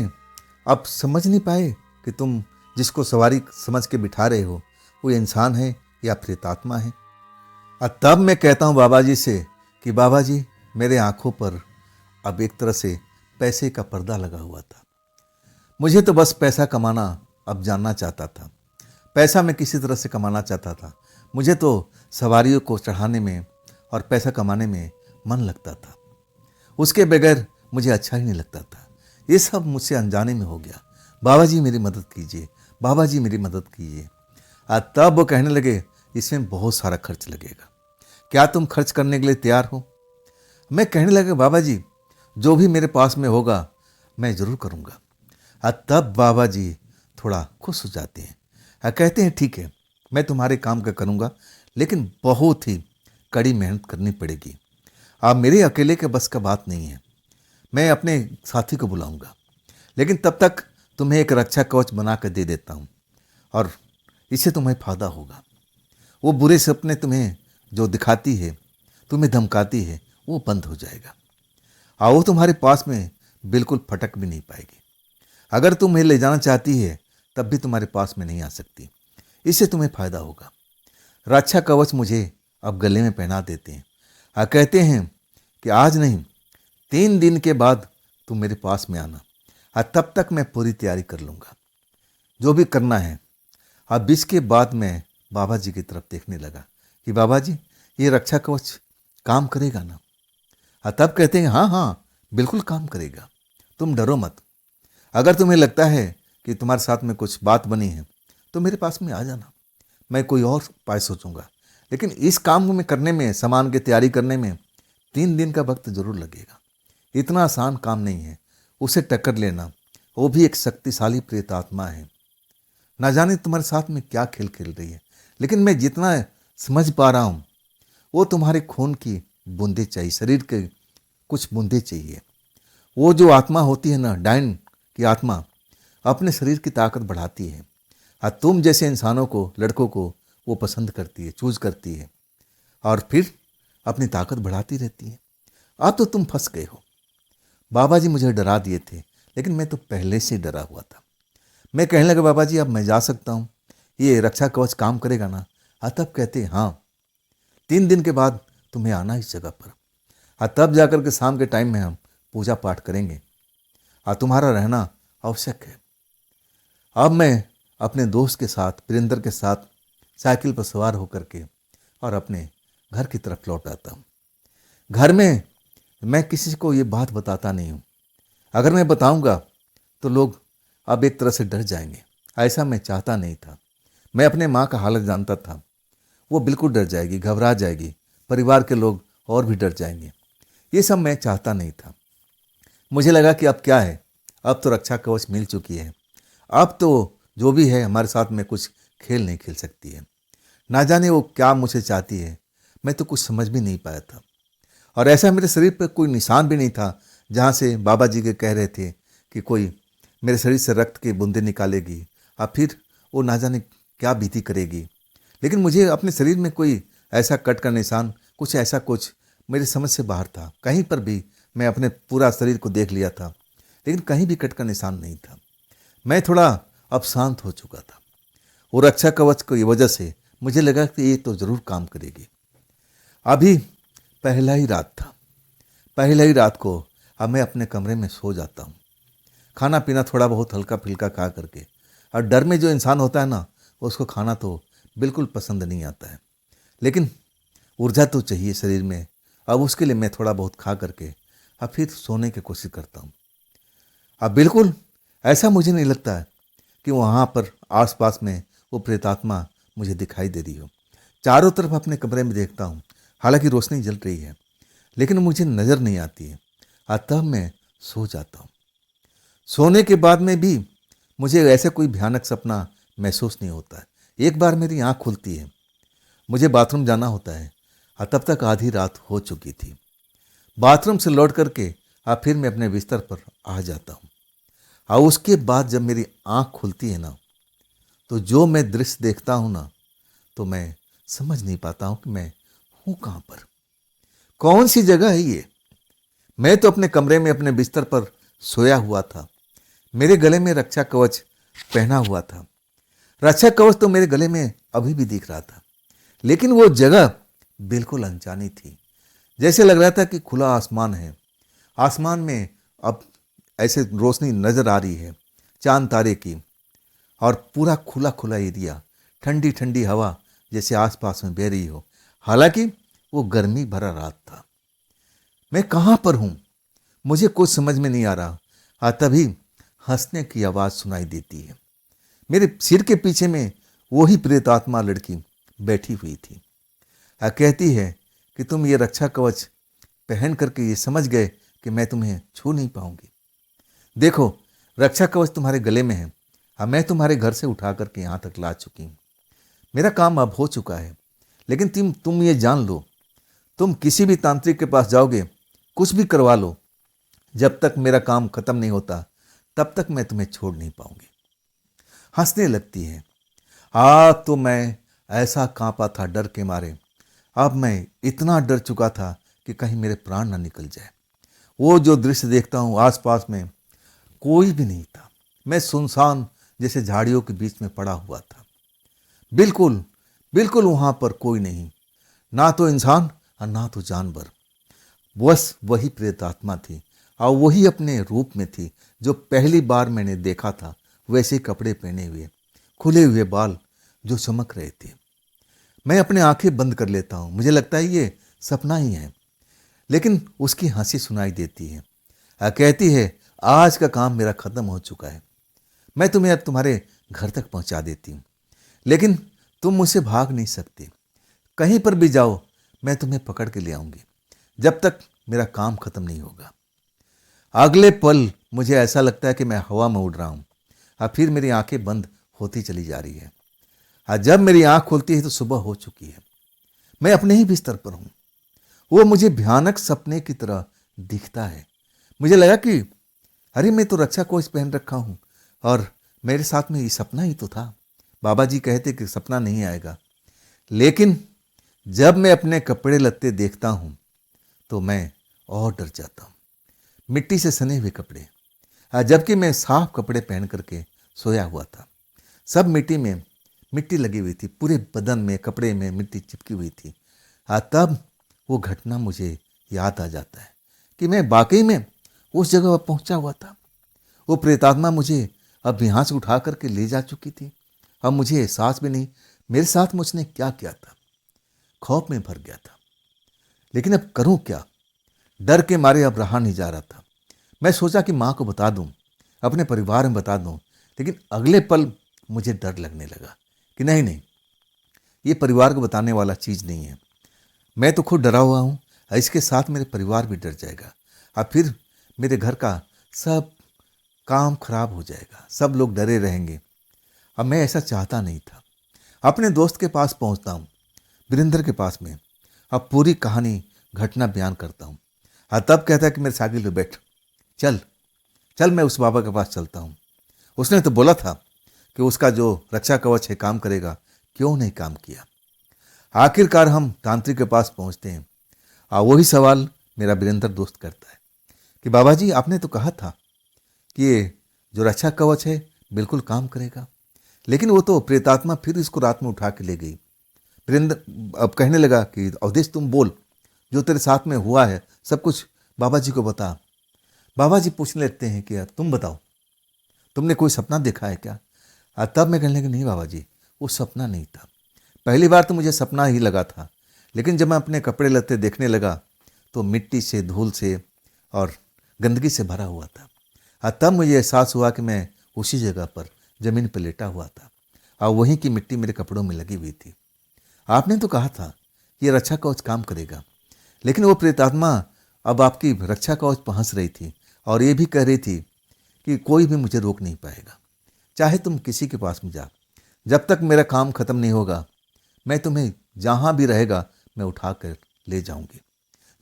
Speaker 1: अब समझ नहीं पाए कि तुम जिसको सवारी समझ के बिठा रहे हो वो इंसान है या प्रेतात्मा है। और तब मैं कहता हूँ बाबा जी से कि बाबा जी, मेरे आंखों पर अब एक तरह से पैसे का पर्दा लगा हुआ था। मुझे तो बस पैसा कमाना अब जानना चाहता था। पैसा मैं किसी तरह से कमाना चाहता था। मुझे तो सवारियों को चढ़ाने में और पैसा कमाने में मन लगता था। उसके बगैर मुझे अच्छा ही नहीं लगता था। ये सब मुझसे अनजाने में हो गया। बाबा जी मेरी मदद कीजिए, बाबा जी मेरी मदद कीजिए। तब वो कहने लगे इसमें बहुत सारा खर्च लगेगा, क्या तुम खर्च करने के लिए तैयार हो? मैं कहने लगा बाबा जी जो भी मेरे पास में होगा मैं ज़रूर करूँगा। तब बाबा जी थोड़ा खुश हो जाते हैं। कहते हैं ठीक है, मैं तुम्हारे काम का करूँगा, लेकिन बहुत ही कड़ी मेहनत करनी पड़ेगी। आप मेरे अकेले के बस का बात नहीं है, मैं अपने साथी को बुलाऊंगा, लेकिन तब तक तुम्हें एक रक्षा कवच बना कर दे देता हूँ और इससे तुम्हें फायदा होगा। वो बुरे सपने तुम्हें जो दिखाती है, तुम्हें धमकाती है, वो बंद हो जाएगा और वो तुम्हारे पास में बिल्कुल फटक भी नहीं पाएगी। अगर तुम्हें ले जाना चाहती है तब भी तुम्हारे पास में नहीं आ सकती। इससे तुम्हें फायदा होगा। रक्षा कवच मुझे अब गले में पहना देते हैं और कहते हैं कि आज नहीं 3 दिन के बाद तुम मेरे पास में आना और तब तक मैं पूरी तैयारी कर लूँगा जो भी करना है। अब इसके बाद मैं बाबा जी की तरफ देखने लगा कि बाबा जी ये रक्षा कवच काम करेगा ना? तब कहते हैं हाँ हाँ बिल्कुल काम करेगा, तुम डरो मत। अगर तुम्हें लगता है कि तुम्हारे साथ में कुछ बात बनी है तो मेरे पास में आ जाना, मैं कोई और उपाय सोचूंगा। लेकिन इस काम को मैं करने में, सामान की तैयारी करने में 3 दिन का वक्त जरूर लगेगा। इतना आसान काम नहीं है उसे टक्कर लेना। वो भी एक शक्तिशाली प्रेत आत्मा है, ना जाने तुम्हारे साथ में क्या खेल खेल रही है। लेकिन मैं जितना समझ पा रहा हूँ वो तुम्हारे खून की बूंदे चाहिए, शरीर के कुछ बूंदे चाहिए। वो जो आत्मा होती है ना, डायन की आत्मा, अपने शरीर की ताकत बढ़ाती है और तुम जैसे इंसानों को, लड़कों को वो पसंद करती है, चूज करती है और फिर अपनी ताकत बढ़ाती रहती है। अब तो तुम फंस गए हो। बाबा जी मुझे डरा दिए थे, लेकिन मैं तो पहले से डरा हुआ था। मैं कहने लगा बाबा जी अब मैं जा सकता हूँ, ये रक्षा कवच काम करेगा ना? तब कहते हाँ 3 दिन के बाद तुम्हें आना इस जगह पर, तब जाकर के शाम के टाइम में हम पूजा पाठ करेंगे और तुम्हारा रहना आवश्यक है। अब मैं अपने दोस्त के साथ, वीरेंद्र के साथ साइकिल पर सवार होकर के और अपने घर की तरफ लौट आता हूँ। घर में मैं किसी को ये बात बताता नहीं हूँ। अगर मैं बताऊँगा तो लोग अब एक तरह से डर जाएंगे। ऐसा मैं चाहता नहीं था। मैं अपने माँ का हालत जानता था, वो बिल्कुल डर जाएगी, घबरा जाएगी, परिवार के लोग और भी डर जाएंगे। ये सब मैं चाहता नहीं था। मुझे लगा कि अब क्या है, अब तो रक्षा कवच मिल चुकी है, अब तो जो भी है हमारे साथ में कुछ खेल नहीं खेल सकती है। ना जाने वो क्या मुझसे चाहती है, मैं तो कुछ समझ भी नहीं पाया था। और ऐसा मेरे शरीर पर कोई निशान भी नहीं था जहाँ से बाबा जी के कह रहे थे कि कोई मेरे शरीर से रक्त की बूंदें निकालेगी और फिर वो ना जाने क्या बीती करेगी। लेकिन मुझे अपने शरीर में कोई ऐसा कट का निशान, कुछ ऐसा कुछ मेरी समझ से बाहर था। कहीं पर भी मैं अपने पूरा शरीर को देख लिया था, लेकिन कहीं भी कट का निशान नहीं था। मैं थोड़ा अब शांत हो चुका था। वो रक्षा कवच की वजह से मुझे लगा कि ये तो ज़रूर काम करेगी। अभी पहला ही रात था। पहले ही रात को अब मैं अपने कमरे में सो जाता हूँ, खाना पीना थोड़ा बहुत हल्का फुल्का खा करके। और डर में जो इंसान होता है ना, उसको खाना तो बिल्कुल पसंद नहीं आता है, लेकिन ऊर्जा तो चाहिए शरीर में। अब उसके लिए मैं थोड़ा बहुत खा करके अब फिर सोने की कोशिश करता हूँ। अब बिल्कुल ऐसा मुझे नहीं लगता है कि वहाँ पर आसपास में वो प्रेतात्मा मुझे दिखाई दे रही हो। चारों तरफ अपने कमरे में देखता हूँ, हालांकि रोशनी जल रही है, लेकिन मुझे नज़र नहीं आती है। तब मैं सो जाता हूँ। सोने के बाद में भी मुझे ऐसा कोई भयानक सपना महसूस नहीं होता है। एक बार मेरी आँख खुलती है, मुझे बाथरूम जाना होता है और तब तक आधी रात हो चुकी थी। बाथरूम से लौट करके फिर मैं अपने बिस्तर पर आ जाता हूँ। और उसके बाद जब मेरी आँख खुलती है ना, तो जो मैं दृश्य देखता हूँ ना, तो मैं समझ नहीं पाता हूँ कि मैं हूँ कहाँ पर, कौन सी जगह है ये। मैं तो अपने कमरे में अपने बिस्तर पर सोया हुआ था। मेरे गले में रक्षा कवच पहना हुआ था। रक्षा कवच तो मेरे गले में अभी भी दिख रहा था, लेकिन वो जगह बिल्कुल अनजानी थी। जैसे लग रहा था कि खुला आसमान है। आसमान में अब ऐसे रोशनी नजर आ रही है चांद तारे की, और पूरा खुला खुला एरिया, ठंडी ठंडी हवा जैसे आसपास में बह रही हो। हालांकि वो गर्मी भरा रात था। मैं कहाँ पर हूँ, मुझे कुछ समझ में नहीं आ रहा। तभी हंसने की आवाज़ सुनाई देती है। मेरे सिर के पीछे में वही प्रेतात्मा लड़की बैठी हुई थी। कहती है कि तुम ये रक्षा कवच पहन करके ये समझ गए कि मैं तुम्हें छू नहीं पाऊंगी। देखो, रक्षा कवच तुम्हारे गले में है। मैं तुम्हारे घर से उठा करके यहाँ तक ला चुकी हूँ। मेरा काम अब हो चुका है। लेकिन तुम ये जान लो, तुम किसी भी तांत्रिक के पास जाओगे, कुछ भी करवा लो, जब तक मेरा काम खत्म नहीं होता तब तक मैं तुम्हें छोड़ नहीं पाऊंगी। हंसने लगती है। तो मैं ऐसा कांपा था डर के मारे। अब मैं इतना डर चुका था कि कहीं मेरे प्राण ना निकल जाए। वो जो दृश्य देखता हूँ, आसपास में कोई भी नहीं था। मैं सुनसान जैसे झाड़ियों के बीच में पड़ा हुआ था। बिल्कुल बिल्कुल वहां पर कोई नहीं, ना तो इंसान और ना तो जानवर। बस वही प्रेतात्मा थी, और वही अपने रूप में थी जो पहली बार मैंने देखा था। वैसे कपड़े पहने हुए, खुले हुए बाल जो चमक रहे थे। मैं अपने आंखें बंद कर लेता हूँ, मुझे लगता है ये सपना ही है। लेकिन उसकी हंसी सुनाई देती है। कहती है, आज का काम मेरा खत्म हो चुका है। मैं तुम्हें अब तुम्हारे घर तक पहुंचा देती हूँ। लेकिन तुम मुझसे भाग नहीं सकते। कहीं पर भी जाओ, मैं तुम्हें पकड़ के ले आऊंगी, जब तक मेरा काम खत्म नहीं होगा। अगले पल मुझे ऐसा लगता है कि मैं हवा में उड़ रहा हूँ। फिर मेरी आंखें बंद होती चली जा रही है। जब मेरी आंख खुलती है तो सुबह हो चुकी है। मैं अपने ही बिस्तर पर हूँ। वो मुझे भयानक सपने की तरह दिखता है। मुझे लगा कि अरे, मैं तो रक्षा कवच पहन रखा हूँ और मेरे साथ में ये सपना ही तो था। बाबा जी कहते कि सपना नहीं आएगा। लेकिन जब मैं अपने कपड़े लत्ते देखता हूँ तो मैं और डर जाता हूँ। मिट्टी से सने हुए कपड़े, जबकि मैं साफ कपड़े पहन करके सोया हुआ था। सब मिट्टी में मिट्टी लगी हुई थी, पूरे बदन में, कपड़े में मिट्टी चिपकी हुई थी। तब वो घटना मुझे याद आ जाता है कि मैं वाकई में उस जगह पर पहुंचा हुआ था। वो प्रेतात्मा मुझे अब यहाँ से उठा करके ले जा चुकी थी। अब मुझे एहसास भी नहीं मेरे साथ मुझने क्या किया था। खौफ में भर गया था। लेकिन अब करूं क्या? डर के मारे अब रहा नहीं जा रहा था। मैं सोचा कि माँ को बता दूं, अपने परिवार में बता दूं। लेकिन अगले पल मुझे डर लगने लगा कि नहीं नहीं, ये परिवार को बताने वाला चीज़ नहीं है। मैं तो खुद डरा हुआ हूँ, इसके साथ मेरे परिवार भी डर जाएगा। अब फिर मेरे घर का सब काम खराब हो जाएगा, सब लोग डरे रहेंगे। अब मैं ऐसा चाहता नहीं था। अपने दोस्त के पास पहुंचता हूँ, वीरेंद्र के पास में। अब पूरी कहानी, घटना बयान करता हूँ। तब कहता है कि मेरे सागिल पे बैठ, चल चल, मैं उस बाबा के पास चलता हूँ। उसने तो बोला था कि उसका जो रक्षा कवच है काम करेगा, क्यों नहीं काम किया। आखिरकार हम तांत्रिक के पास पहुँचते हैं। वही सवाल मेरा वीरेंद्र दोस्त करता है कि बाबा जी, आपने तो कहा था कि ये जो रक्षा कवच है बिल्कुल काम करेगा, लेकिन वो तो प्रेतात्मा फिर इसको रात में उठा के ले गई। वीरेंद्र अब कहने लगा कि अवधेश, तुम बोल, जो तेरे साथ में हुआ है सब कुछ बाबा जी को बता। बाबा जी पूछने लगते हैं कि तुम बताओ, तुमने कोई सपना देखा है क्या? तब मैं कहने लगा, नहीं बाबा जी, वो सपना नहीं था। पहली बार तो मुझे सपना ही लगा था, लेकिन जब मैं अपने कपड़े लत्ते देखने लगा तो मिट्टी से, धूल से और गंदगी से भरा हुआ था। तब मुझे एहसास हुआ कि मैं उसी जगह पर जमीन पर लेटा हुआ था और वहीं की मिट्टी मेरे कपड़ों में लगी हुई थी। आपने तो कहा था ये रक्षा कवच काम करेगा, लेकिन वो प्रेतात्मा अब आपकी रक्षा कवच पर हंस रही थी और ये भी कह रही थी कि कोई भी मुझे रोक नहीं पाएगा, चाहे तुम किसी के पास में जा। जब तक मेरा काम खत्म नहीं होगा, मैं तुम्हें जहाँ भी रहेगा मैं उठा कर ले जाऊंगी,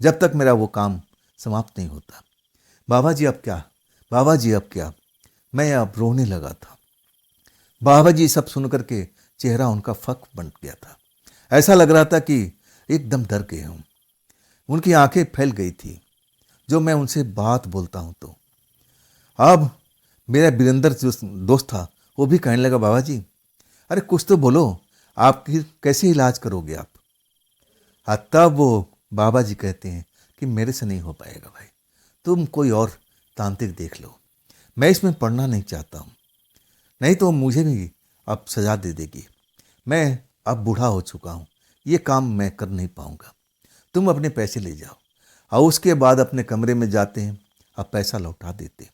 Speaker 1: जब तक मेरा वो काम समाप्त नहीं होता। बाबा जी अब क्या, बाबा जी अब क्या। मैं अब रोने लगा था। बाबा जी सब सुन करके चेहरा उनका फक बन गया था। ऐसा लग रहा था कि एकदम डर गए हूँ। उनकी आंखें फैल गई थी जो मैं उनसे बात बोलता हूँ तो। अब मेरा वीरेंद्र जो दोस्त था वो भी कहने लगा, बाबा जी अरे कुछ तो बोलो, आपकी कैसे इलाज करोगे आप? तब वो बाबा जी कहते हैं कि मेरे से नहीं हो पाएगा भाई, तुम कोई और तांत्रिक देख लो, मैं इसमें पढ़ना नहीं चाहता हूँ, नहीं तो मुझे भी अब सजा दे देगी। मैं अब बूढ़ा हो चुका हूँ, ये काम मैं कर नहीं पाऊंगा, तुम अपने पैसे ले जाओ। और उसके बाद अपने कमरे में जाते हैं, अब पैसा लौटा देते हैं।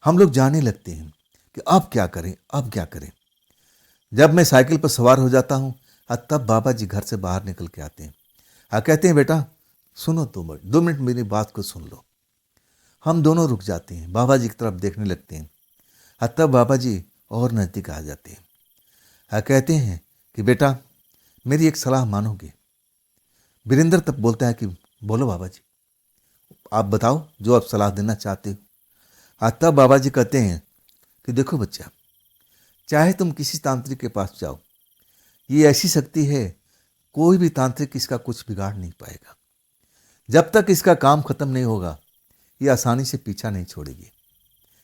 Speaker 1: हम लोग जाने लगते हैं कि अब क्या करें, अब क्या करें। जब मैं साइकिल पर सवार हो जाता हूँ, तब बाबा जी घर से बाहर निकल के आते हैं। कहते हैं, बेटा सुनो, 2 मिनट मेरी बात को सुन लो। हम दोनों रुक जाते हैं, बाबा जी की तरफ देखने लगते हैं। तब बाबा जी और नज़दीक आ जाते हैं। कहते हैं कि बेटा मेरी एक सलाह मानोगे। वीरेंद्र तब बोलता है कि बोलो बाबा जी, आप बताओ जो आप सलाह देना चाहते हो। तब बाबा जी कहते हैं कि देखो बच्चा, चाहे तुम किसी तांत्रिक के पास जाओ, ये ऐसी शक्ति है, कोई भी तांत्रिक इसका कुछ बिगाड़ नहीं पाएगा। जब तक इसका काम खत्म नहीं होगा, ये आसानी से पीछा नहीं छोड़ेगी।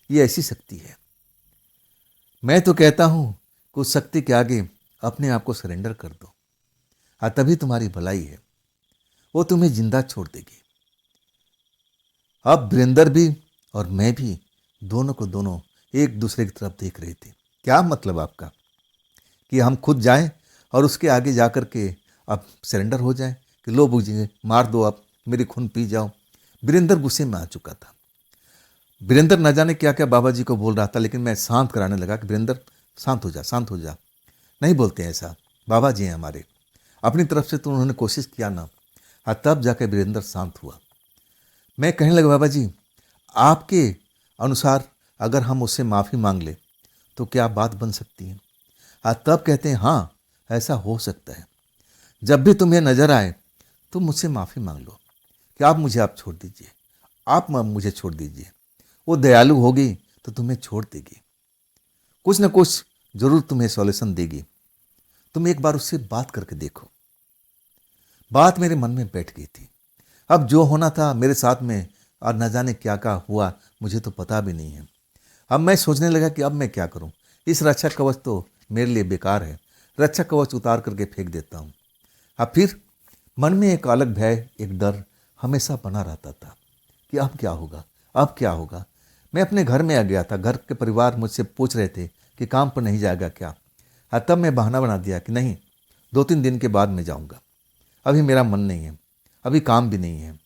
Speaker 1: ये ऐसी शक्ति है। मैं तो कहता हूं कि उस शक्ति के आगे अपने आप को सरेंडर कर दो, तभी तुम्हारी भलाई है। वो तुम्हें जिंदा छोड़ देगी। अब वीरेंद्र भी और मैं भी दोनों को दोनों एक दूसरे की तरफ देख रहे थे। क्या मतलब आपका कि हम खुद जाएं और उसके आगे जाकर के अब सरेंडर हो जाएं कि लो बुझिए, मार दो, आप मेरी खून पी जाओ। वीरेंद्र गुस्से में आ चुका था। वीरेंद्र न जाने क्या क्या बाबा जी को बोल रहा था, लेकिन मैं शांत कराने लगा कि वीरेंद्र शांत हो जा, शांत हो जा। नहीं बोलते हैं ऐसा, बाबा जी हैं हमारे, अपनी तरफ से तो उन्होंने कोशिश किया ना। तब जाकर वीरेंद्र शांत हुआ। मैं कहने लगा, बाबा जी आपके अनुसार अगर हम उससे माफ़ी मांग ले तो क्या बात बन सकती है? तब कहते हैं, हाँ ऐसा हो सकता है। जब भी तुम्हें नजर आए तो मुझसे माफ़ी मांग लो कि आप छोड़ दीजिए, आप मुझे छोड़ दीजिए। वो दयालु होगी तो तुम्हें छोड़ देगी, कुछ ना कुछ जरूर तुम्हें सॉल्यूशन देगी। तुम एक बार उससे बात करके देखो। बात मेरे मन में बैठ गई थी। अब जो होना था मेरे साथ में, और न जाने क्या क्या हुआ, मुझे तो पता भी नहीं है। अब मैं सोचने लगा कि अब मैं क्या करूं। इस रक्षा कवच तो मेरे लिए बेकार है, रक्षा कवच उतार करके फेंक देता हूं। अब फिर मन में एक अलग भय, एक डर हमेशा बना रहता था कि अब क्या होगा, अब क्या होगा। मैं अपने घर में आ गया था। घर के परिवार मुझसे पूछ रहे थे कि काम पर नहीं जाएगा क्या। तब मैं बहाना बना दिया कि नहीं, 2-3 दिन के बाद मैं जाऊंगा, अभी मेरा मन नहीं है, अभी काम भी नहीं है।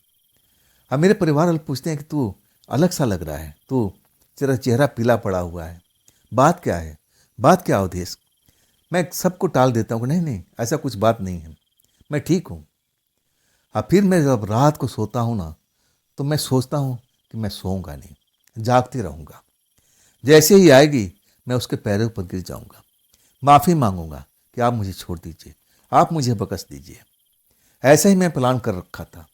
Speaker 1: अब मेरे परिवार वाले पूछते हैं कि तू अलग सा लग रहा है, तू तेरा चेहरा पीला पड़ा हुआ है, बात क्या है, बात क्या उद्देश्य। मैं सबको टाल देता हूँ कि नहीं नहीं, ऐसा कुछ बात नहीं है, मैं ठीक हूँ। अब फिर मैं जब रात को सोता हूँ ना, तो मैं सोचता हूँ कि मैं सोऊंगा नहीं, जागते रहूँगा। जैसे ही आएगी मैं उसके पैरों पर गिर जाऊँगा, माफ़ी मांगूंगा कि आप मुझे छोड़ दीजिए, आप मुझे बख्श दीजिए। ऐसा ही मैं प्लान कर रखा था।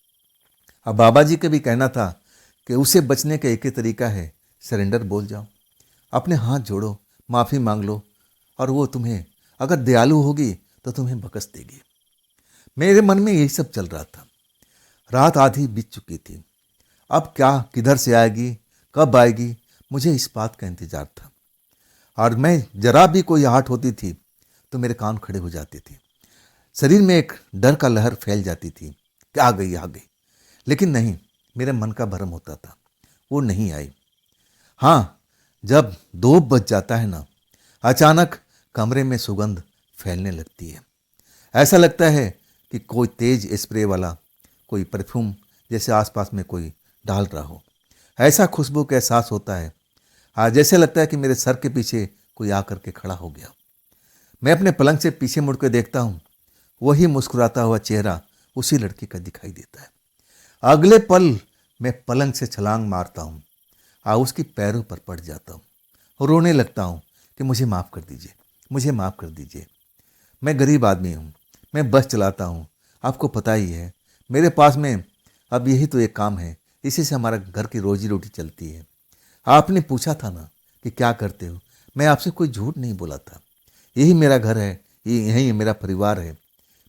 Speaker 1: अब बाबा जी का भी कहना था कि उसे बचने का एक ही तरीका है, सरेंडर बोल जाओ, अपने हाथ जोड़ो, माफ़ी मांग लो, और वो तुम्हें अगर दयालु होगी तो तुम्हें बख्श देगी। मेरे मन में यही सब चल रहा था। रात आधी बीत चुकी थी। अब क्या, किधर से आएगी, कब आएगी, मुझे इस बात का इंतजार था। और मैं जरा भी कोई आहट होती थी तो मेरे कान खड़े हो जाते थे, शरीर में एक डर का लहर फैल जाती थी कि आ गई आ गई। लेकिन नहीं, मेरे मन का भ्रम होता था, वो नहीं आई। हाँ, जब 2 बज जाता है ना, अचानक कमरे में सुगंध फैलने लगती है। ऐसा लगता है कि कोई तेज स्प्रे वाला कोई परफ्यूम जैसे आसपास में कोई डाल रहा हो। ऐसा खुशबू का एहसास होता है, जैसे लगता है कि मेरे सर के पीछे कोई आकर के खड़ा हो गया। मैं अपने पलंग से पीछे मुड़ के देखता हूँ, वही मुस्कुराता हुआ चेहरा उसी लड़की का दिखाई देता है। अगले पल मैं पलंग से छलांग मारता हूँ, उसकी पैरों पर पड़ जाता हूँ, रोने लगता हूँ कि मुझे माफ़ कर दीजिए, मुझे माफ़ कर दीजिए। मैं गरीब आदमी हूँ, मैं बस चलाता हूँ, आपको पता ही है। मेरे पास में अब यही तो एक काम है, इसी से हमारा घर की रोजी रोटी चलती है। आपने पूछा था ना कि क्या करते हो, मैं आपसे कोई झूठ नहीं बोला था। यही मेरा घर है, यही मेरा परिवार है,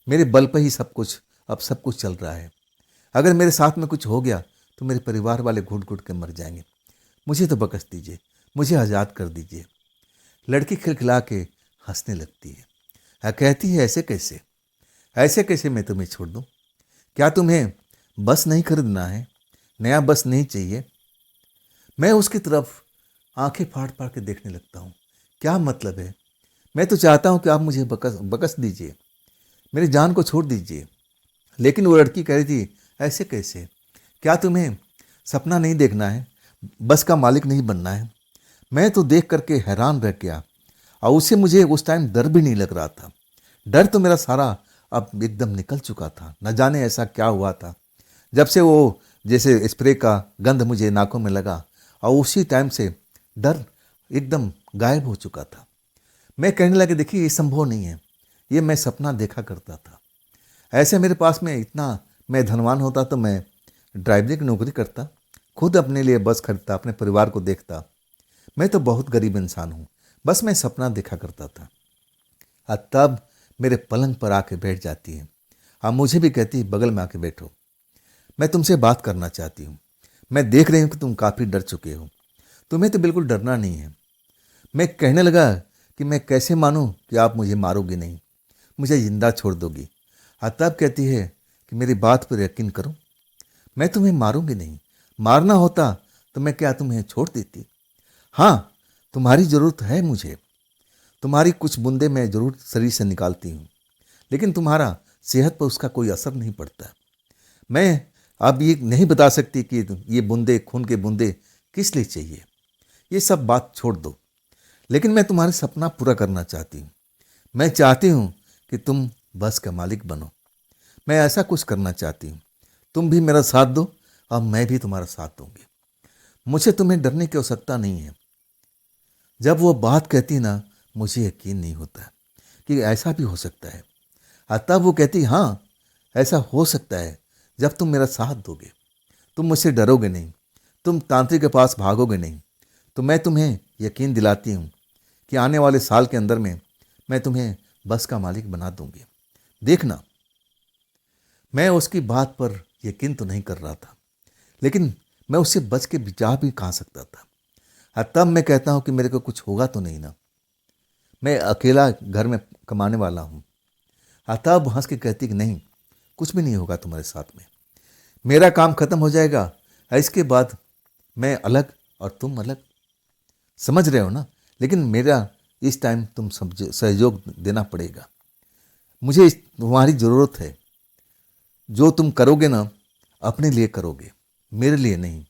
Speaker 1: मेरे बल पर ही सब कुछ, अब सब कुछ चल रहा है। अगर मेरे साथ में कुछ हो गया तो मेरे परिवार वाले घुट घुट के मर जाएंगे। मुझे तो बख्श दीजिए, मुझे आज़ाद कर दीजिए। लड़की खिलखिला के हंसने लगती है। कहती है, ऐसे कैसे, ऐसे कैसे मैं तुम्हें छोड़ दूँ? क्या तुम्हें बस नहीं खरीदना है, नया बस नहीं चाहिए? मैं उसकी तरफ आंखें फाड़ फाड़ के देखने लगता हूँ। क्या मतलब है? मैं तो चाहता हूँ कि आप मुझे बकस बकस दीजिए, मेरी जान को छोड़ दीजिए। लेकिन वो लड़की कह रही थी, ऐसे कैसे? क्या तुम्हें सपना नहीं देखना है? बस का मालिक नहीं बनना है? मैं तो देख करके हैरान रह गया। और उससे मुझे उस टाइम डर भी नहीं लग रहा था। डर तो मेरा सारा अब एकदम निकल चुका था। न जाने ऐसा क्या हुआ था, जब से वो जैसे स्प्रे का गंध मुझे नाकों में लगा, और उसी टाइम से डर एकदम गायब हो चुका था। मैं कहने लगा, देखिए ये संभव नहीं है, ये मैं सपना देखा करता था। ऐसे मेरे पास में इतना, मैं धनवान होता तो मैं ड्राइवरी की नौकरी करता, खुद अपने लिए बस खरीदता, अपने परिवार को देखता। मैं तो बहुत गरीब इंसान हूँ, बस मैं सपना देखा करता था। और तब मेरे पलंग पर आके बैठ जाती है, और मुझे भी कहती है, बगल में आके बैठो, मैं तुमसे बात करना चाहती हूँ। मैं देख रही हूँ कि तुम काफ़ी डर चुके हो, तुम्हें तो बिल्कुल डरना नहीं है। मैं कहने लगा कि मैं कैसे मानूं कि आप मुझे मारोगे नहीं, मुझे जिंदा छोड़ दोगी। और तब कहती है कि मेरी बात पर यकीन करो, मैं तुम्हें मारूंगी नहीं। मारना होता तो मैं क्या तुम्हें छोड़ देती? हाँ, तुम्हारी ज़रूरत है मुझे, तुम्हारी कुछ बूंदे मैं जरूर शरीर से निकालती हूँ, लेकिन तुम्हारा सेहत पर उसका कोई असर नहीं पड़ता। मैं अब ये नहीं बता सकती कि ये बूंदे, खून के बूंदे किस लिए चाहिए, ये सब बात छोड़ दो। लेकिन मैं तुम्हारा सपना पूरा करना चाहती हूँ। मैं चाहती हूँ कि तुम बस का मालिक बनो। मैं ऐसा कुछ करना चाहती हूँ, तुम भी मेरा साथ दो और मैं भी तुम्हारा साथ दूंगी। मुझे तुम्हें डरने की आवश्यकता नहीं है। जब वो बात कहती ना, मुझे यकीन नहीं होता कि ऐसा भी हो सकता है। और तब वो कहती, हाँ ऐसा हो सकता है, जब तुम मेरा साथ दोगे, तुम मुझसे डरोगे नहीं, तुम तांत्रिक के पास भागोगे नहीं। तो मैं तुम्हें यकीन दिलाती हूँ कि आने वाले साल के अंदर में मैं तुम्हें बस का मालिक बना दूंगी। देखना। मैं उसकी बात पर यकीन तो नहीं कर रहा था, लेकिन मैं उससे बच के जा भी कहाँ सकता था। और तब मैं कहता हूँ कि मेरे को कुछ होगा तो नहीं ना, मैं अकेला घर में कमाने वाला हूँ। और तब हंस के कहती कि नहीं, कुछ भी नहीं होगा तुम्हारे साथ में, मेरा काम खत्म हो जाएगा और इसके बाद मैं अलग और तुम अलग। समझ रहे हो ना? लेकिन मेरा इस टाइम तुम सहयोग देना पड़ेगा। मुझे तुम्हारी ज़रूरत है। जो तुम करोगे ना, अपने लिए करोगे, मेरे लिए नहीं।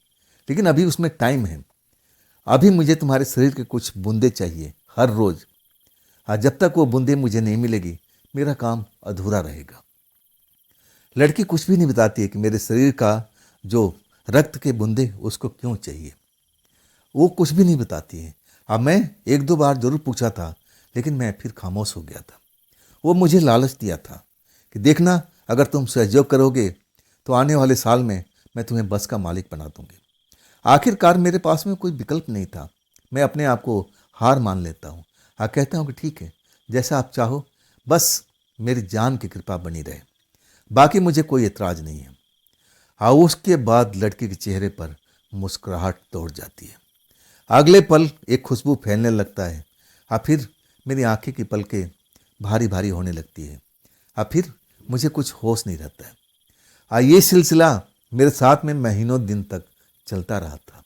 Speaker 1: लेकिन अभी उसमें टाइम है। अभी मुझे तुम्हारे शरीर के कुछ बूंदे चाहिए हर रोज, और जब तक वो बूंदे मुझे नहीं मिलेगी, मेरा काम अधूरा रहेगा। लड़की कुछ भी नहीं बताती है कि मेरे शरीर का जो रक्त के बूंदे उसको क्यों चाहिए। वो कुछ भी नहीं बताती है। अब मैं एक दो बार जरूर पूछा था, लेकिन मैं फिर खामोश हो गया था। वो मुझे लालच दिया था कि देखना, अगर तुम सहयोग करोगे तो आने वाले साल में मैं तुम्हें बस का मालिक बना दूंगी। आखिरकार मेरे पास में कोई विकल्प नहीं था। मैं अपने आप को हार मान लेता हूँ और कहता हूँ कि ठीक है, जैसा आप चाहो, बस मेरी जान की कृपा बनी रहे, बाकी मुझे कोई एतराज नहीं है। हाँ, उसके बाद लड़की के चेहरे पर मुस्कुराहट दौड़ जाती है। अगले पल एक खुशबू फैलने लगता है, और फिर मेरी आंखें की पलकें भारी भारी होने लगती है, और फिर मुझे कुछ होश नहीं रहता है। और ये सिलसिला मेरे साथ में महीनों दिन तक चलता रहा था।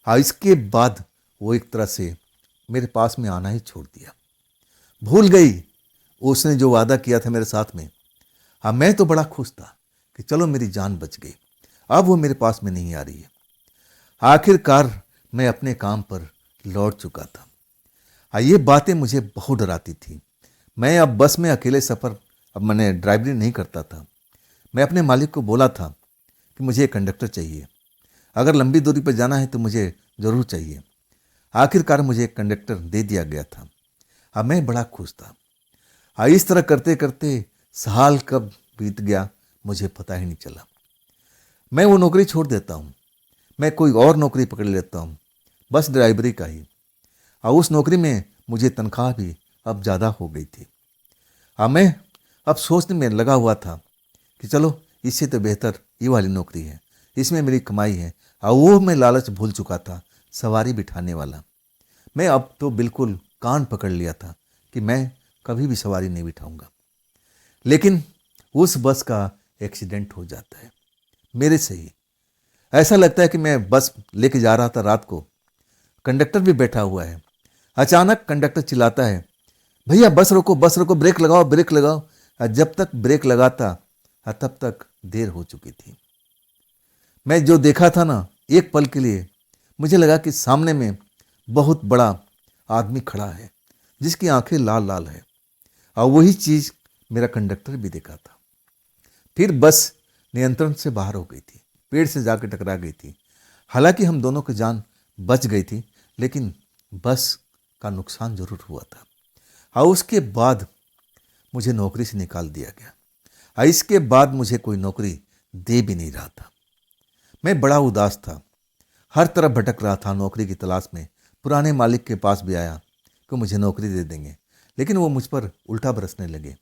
Speaker 1: हाँ, इसके बाद वो एक तरह से मेरे पास में आना ही छोड़ दिया, भूल गई उसने जो वादा किया था मेरे साथ में। हाँ, मैं तो बड़ा खुश था कि चलो मेरी जान बच गई, अब वो मेरे पास में नहीं आ रही है। आखिरकार मैं अपने काम पर लौट चुका था। हाँ, ये बातें मुझे बहुत डराती थी। मैं अब बस में अकेले सफ़र, अब मैंने ड्राइवरी नहीं करता था। मैं अपने मालिक को बोला था कि मुझे एक कंडक्टर चाहिए, अगर लंबी दूरी पर जाना है तो मुझे ज़रूर चाहिए। आखिरकार मुझे एक कंडक्टर दे दिया गया था। हाँ, मैं बड़ा खुश था। हाँ, इस तरह करते करते साल कब बीत गया मुझे पता ही नहीं चला। मैं वो नौकरी छोड़ देता हूँ, मैं कोई और नौकरी पकड़ लेता हूँ, बस ड्राइवरी का ही। और उस नौकरी में मुझे तनख्वाह भी अब ज़्यादा हो गई थी। हाँ, मैं अब सोचने में लगा हुआ था कि चलो इससे तो बेहतर ये वाली नौकरी है, इसमें मेरी कमाई है। और वो मैं लालच भूल चुका था, सवारी बिठाने वाला। मैं अब तो बिल्कुल कान पकड़ लिया था कि मैं कभी भी सवारी नहीं बिठाऊंगा। लेकिन उस बस का एक्सीडेंट हो जाता है मेरे से ही। ऐसा लगता है कि मैं बस लेके जा रहा था रात को, कंडक्टर भी बैठा हुआ है। अचानक कंडक्टर चिल्लाता है, भैया बस रोको, ब्रेक लगाओ, ब्रेक लगाओ। और जब तक ब्रेक लगाता तब तक देर हो चुकी थी। मैं जो देखा था ना, एक पल के लिए मुझे लगा कि सामने में बहुत बड़ा आदमी खड़ा है जिसकी आंखें लाल लाल है। और वही चीज मेरा कंडक्टर भी देखा था। फिर बस नियंत्रण से बाहर हो गई थी, पेड़ से जाकर टकरा गई थी। हालांकि हम दोनों की जान बच गई थी, लेकिन बस का नुकसान जरूर हुआ था। और उसके बाद मुझे नौकरी से निकाल दिया गया। और इसके बाद मुझे कोई नौकरी दे भी नहीं रहा था। मैं बड़ा उदास था, हर तरफ भटक रहा था नौकरी की तलाश में। पुराने मालिक के पास भी आया कि मुझे नौकरी दे देंगे, लेकिन वो मुझ पर उल्टा बरसने लगे।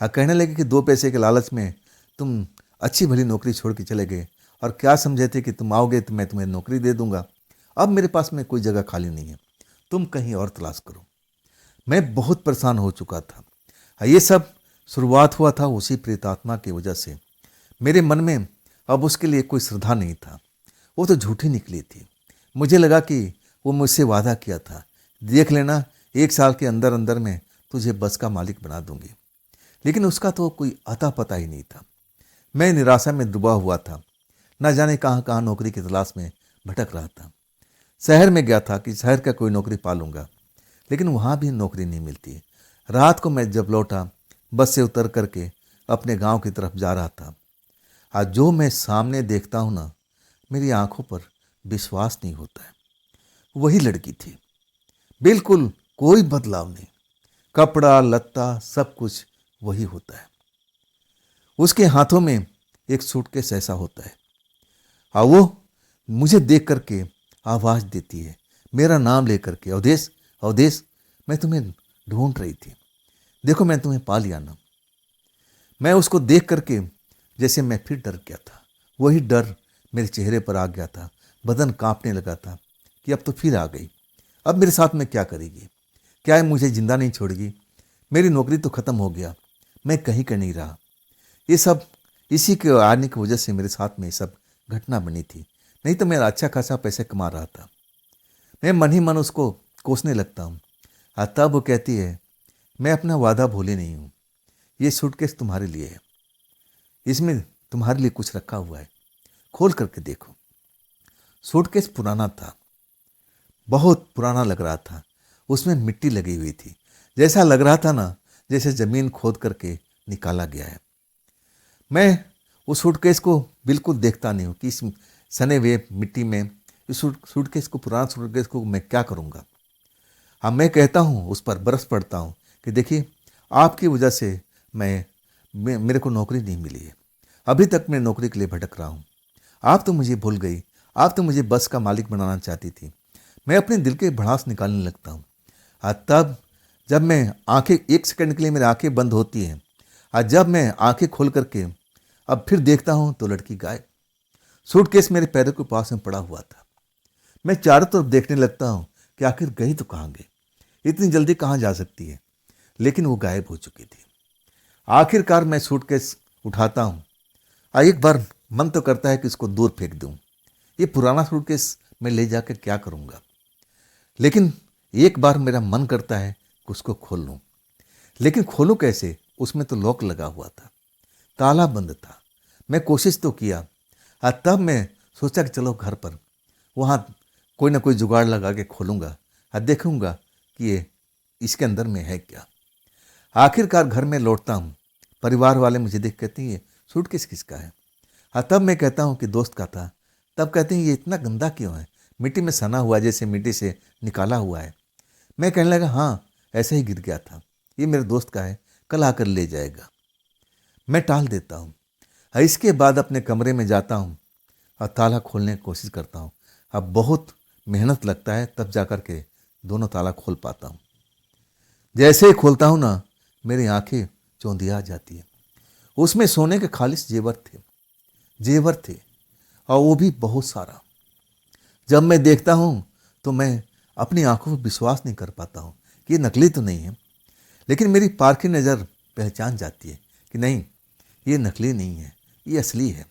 Speaker 1: हाँ, कहने लगे कि 2 पैसे के लालच में तुम अच्छी भली नौकरी छोड़ के चले गए, और क्या समझे थे कि तुम आओगे तो मैं तुम्हें नौकरी दे दूंगा। अब मेरे पास में कोई जगह खाली नहीं है, तुम कहीं और तलाश करो। मैं बहुत परेशान हो चुका था। हाँ, ये सब शुरुआत हुआ था उसी प्रेतात्मा की वजह से। मेरे मन में अब उसके लिए कोई श्रद्धा नहीं था, वो तो झूठी निकली थी। मुझे लगा कि वो मुझसे वादा किया था, देख लेना 1 साल के अंदर अंदर में तुझे बस का मालिक बना दूंगी। लेकिन उसका तो कोई अता पता ही नहीं था। मैं निराशा में डूबा हुआ था, न जाने कहाँ कहाँ नौकरी की तलाश में भटक रहा था। शहर में गया था कि शहर का कोई नौकरी पालूंगा, लेकिन वहाँ भी नौकरी नहीं मिलती। रात को मैं जब लौटा, बस से उतर करके अपने गांव की तरफ जा रहा था। आज जो मैं सामने देखता हूँ ना, मेरी आंखों पर विश्वास नहीं होता है। वही लड़की थी, बिल्कुल कोई बदलाव नहीं। कपड़ा लत्ता सब कुछ वही होता है। उसके हाथों में एक सूटकेस ऐसा होता है, और वो मुझे देख करके आवाज देती है, मेरा नाम लेकर के, अवधेश अवधेश, मैं तुम्हें ढूंढ रही थी, देखो मैं तुम्हें पा लिया ना। मैं उसको देख करके जैसे मैं फिर डर गया था। वही डर मेरे चेहरे पर आ गया था, बदन कांपने लगा था कि अब तो फिर आ गई। अब मेरे साथ में क्या करेगी? क्या है, मुझे जिंदा नहीं छोड़ेगी? मेरी नौकरी तो खत्म हो गया, मैं कहीं का नहीं रहा। ये सब इसी के आने की वजह से मेरे साथ में सब घटना बनी थी। नहीं तो मैं अच्छा खासा पैसे कमा रहा था। मैं मन ही मन उसको कोसने लगता हूँ। तब वो कहती है, मैं अपना वादा भूले नहीं हूँ, ये सूटकेस तुम्हारे लिए है, इसमें तुम्हारे लिए कुछ रखा हुआ है, खोल करके देखो। सूटकेस पुराना था, बहुत पुराना लग रहा था। उसमें मिट्टी लगी हुई थी, जैसा लग रहा था ना जैसे जमीन खोद करके निकाला गया है। मैं उस सूटकेस को बिल्कुल देखता नहीं हूँ कि इस सने हुए मिट्टी में इस सूटकेस को, पुराना सूटकेस को मैं क्या करूँगा। हाँ, मैं कहता हूँ, उस पर बरस पड़ता हूँ कि देखिए, आपकी वजह से मेरे को नौकरी नहीं मिली है। अभी तक मैं नौकरी के लिए भटक रहा हूँ। आप तो मुझे भूल गई, आप तो मुझे बस का मालिक बनाना चाहती थी। मैं अपने दिल के भड़ास निकालने लगता हूँ। तब जब मैं आंखें, 1 सेकंड के लिए मेरी आंखें बंद होती हैं, और जब मैं आंखें खोल करके अब फिर देखता हूँ तो लड़की गायब। सूटकेस मेरे पैरों के पास में पड़ा हुआ था। मैं चारों तरफ देखने लगता हूँ कि आखिर गई तो कहाँ गई, इतनी जल्दी कहाँ जा सकती है, लेकिन वो गायब हो चुकी थी। आखिरकार मैं सूटकेस उठाता हूँ, और एक बार मन तो करता है कि इसको दूर फेंक दूँ। ये पुराना सूटकेस मैं ले जाकर क्या करूँगा, लेकिन एक बार मेरा मन करता है कि उसको खोल लूँ। लेकिन खोलूँ कैसे? उसमें तो लॉक लगा हुआ था, ताला बंद था। मैं कोशिश तो किया, और तब मैं सोचा कि चलो घर पर वहाँ कोई ना कोई जुगाड़ लगा के खोलूँगा और देखूँगा कि ये इसके अंदर में है क्या। आखिरकार घर में लौटता हूँ। परिवार वाले मुझे देख कहते हैं, ये सूटकेस किसका है? हाँ, तब मैं कहता हूँ कि दोस्त का था। तब कहते हैं, ये इतना गंदा क्यों है, मिट्टी में सना हुआ, जैसे मिट्टी से निकाला हुआ है। मैं कहने लगा, हाँ ऐसे ही गिर गया था, ये मेरे दोस्त का है, कल आकर ले जाएगा। मैं टाल देता हूँ। इसके बाद अपने कमरे में जाता हूँ और ताला खोलने की कोशिश करता हूँ। अब बहुत मेहनत लगता है, तब जा कर के दोनों ताला खोल पाता हूँ। जैसे ही खोलता हूँ ना, मेरी आंखें चौंधिया जाती है। उसमें सोने के खालिस जेवर थे, और वो भी बहुत सारा। जब मैं देखता हूँ तो मैं अपनी आंखों पर विश्वास नहीं कर पाता हूँ कि ये नकली तो नहीं है। लेकिन मेरी पारखी नज़र पहचान जाती है कि नहीं, ये नकली नहीं है, ये असली है।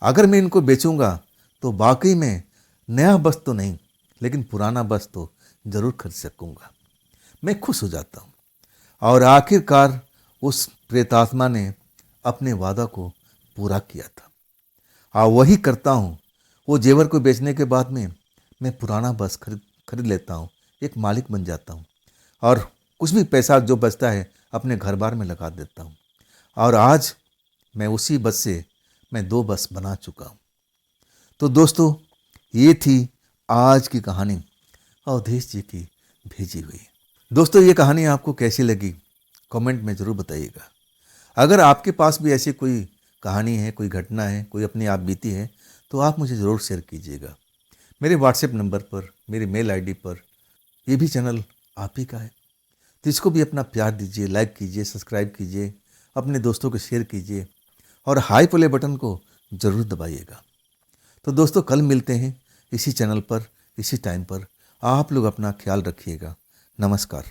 Speaker 1: अगर मैं इनको बेचूंगा तो वाकई में नया बस तो नहीं, लेकिन पुराना बस तो जरूर खरीद सकूंगा। मैं खुश हो जाता हूँ। और आखिरकार उस प्रेतात्मा ने अपने वादा को पूरा किया था। हाँ, वही करता हूँ। वो जेवर को बेचने के बाद में मैं पुराना बस खरीद लेता हूँ, एक मालिक बन जाता हूँ और कुछ भी पैसा जो बचता है अपने घर बार में लगा देता हूँ। और आज मैं उसी बस से मैं 2 बस बना चुका हूँ। तो दोस्तों, ये थी आज की कहानी अवधेश जी की भेजी हुई। दोस्तों, ये कहानी आपको कैसी लगी कमेंट में ज़रूर बताइएगा। अगर आपके पास भी ऐसी कोई कहानी है, कोई घटना है, कोई अपनी आप बीती है, तो आप मुझे ज़रूर शेयर कीजिएगा। मेरे व्हाट्सएप नंबर पर, मेरी मेल आईडी पर। ये भी चैनल आप ही का है, तो इसको भी अपना प्यार दीजिए, लाइक कीजिए, सब्सक्राइब कीजिए, अपने दोस्तों को शेयर कीजिए और हाई वाले बटन को ज़रूर दबाइएगा। तो दोस्तों, कल मिलते हैं इसी चैनल पर, इसी टाइम पर। आप लोग अपना ख्याल रखिएगा। नमस्कार।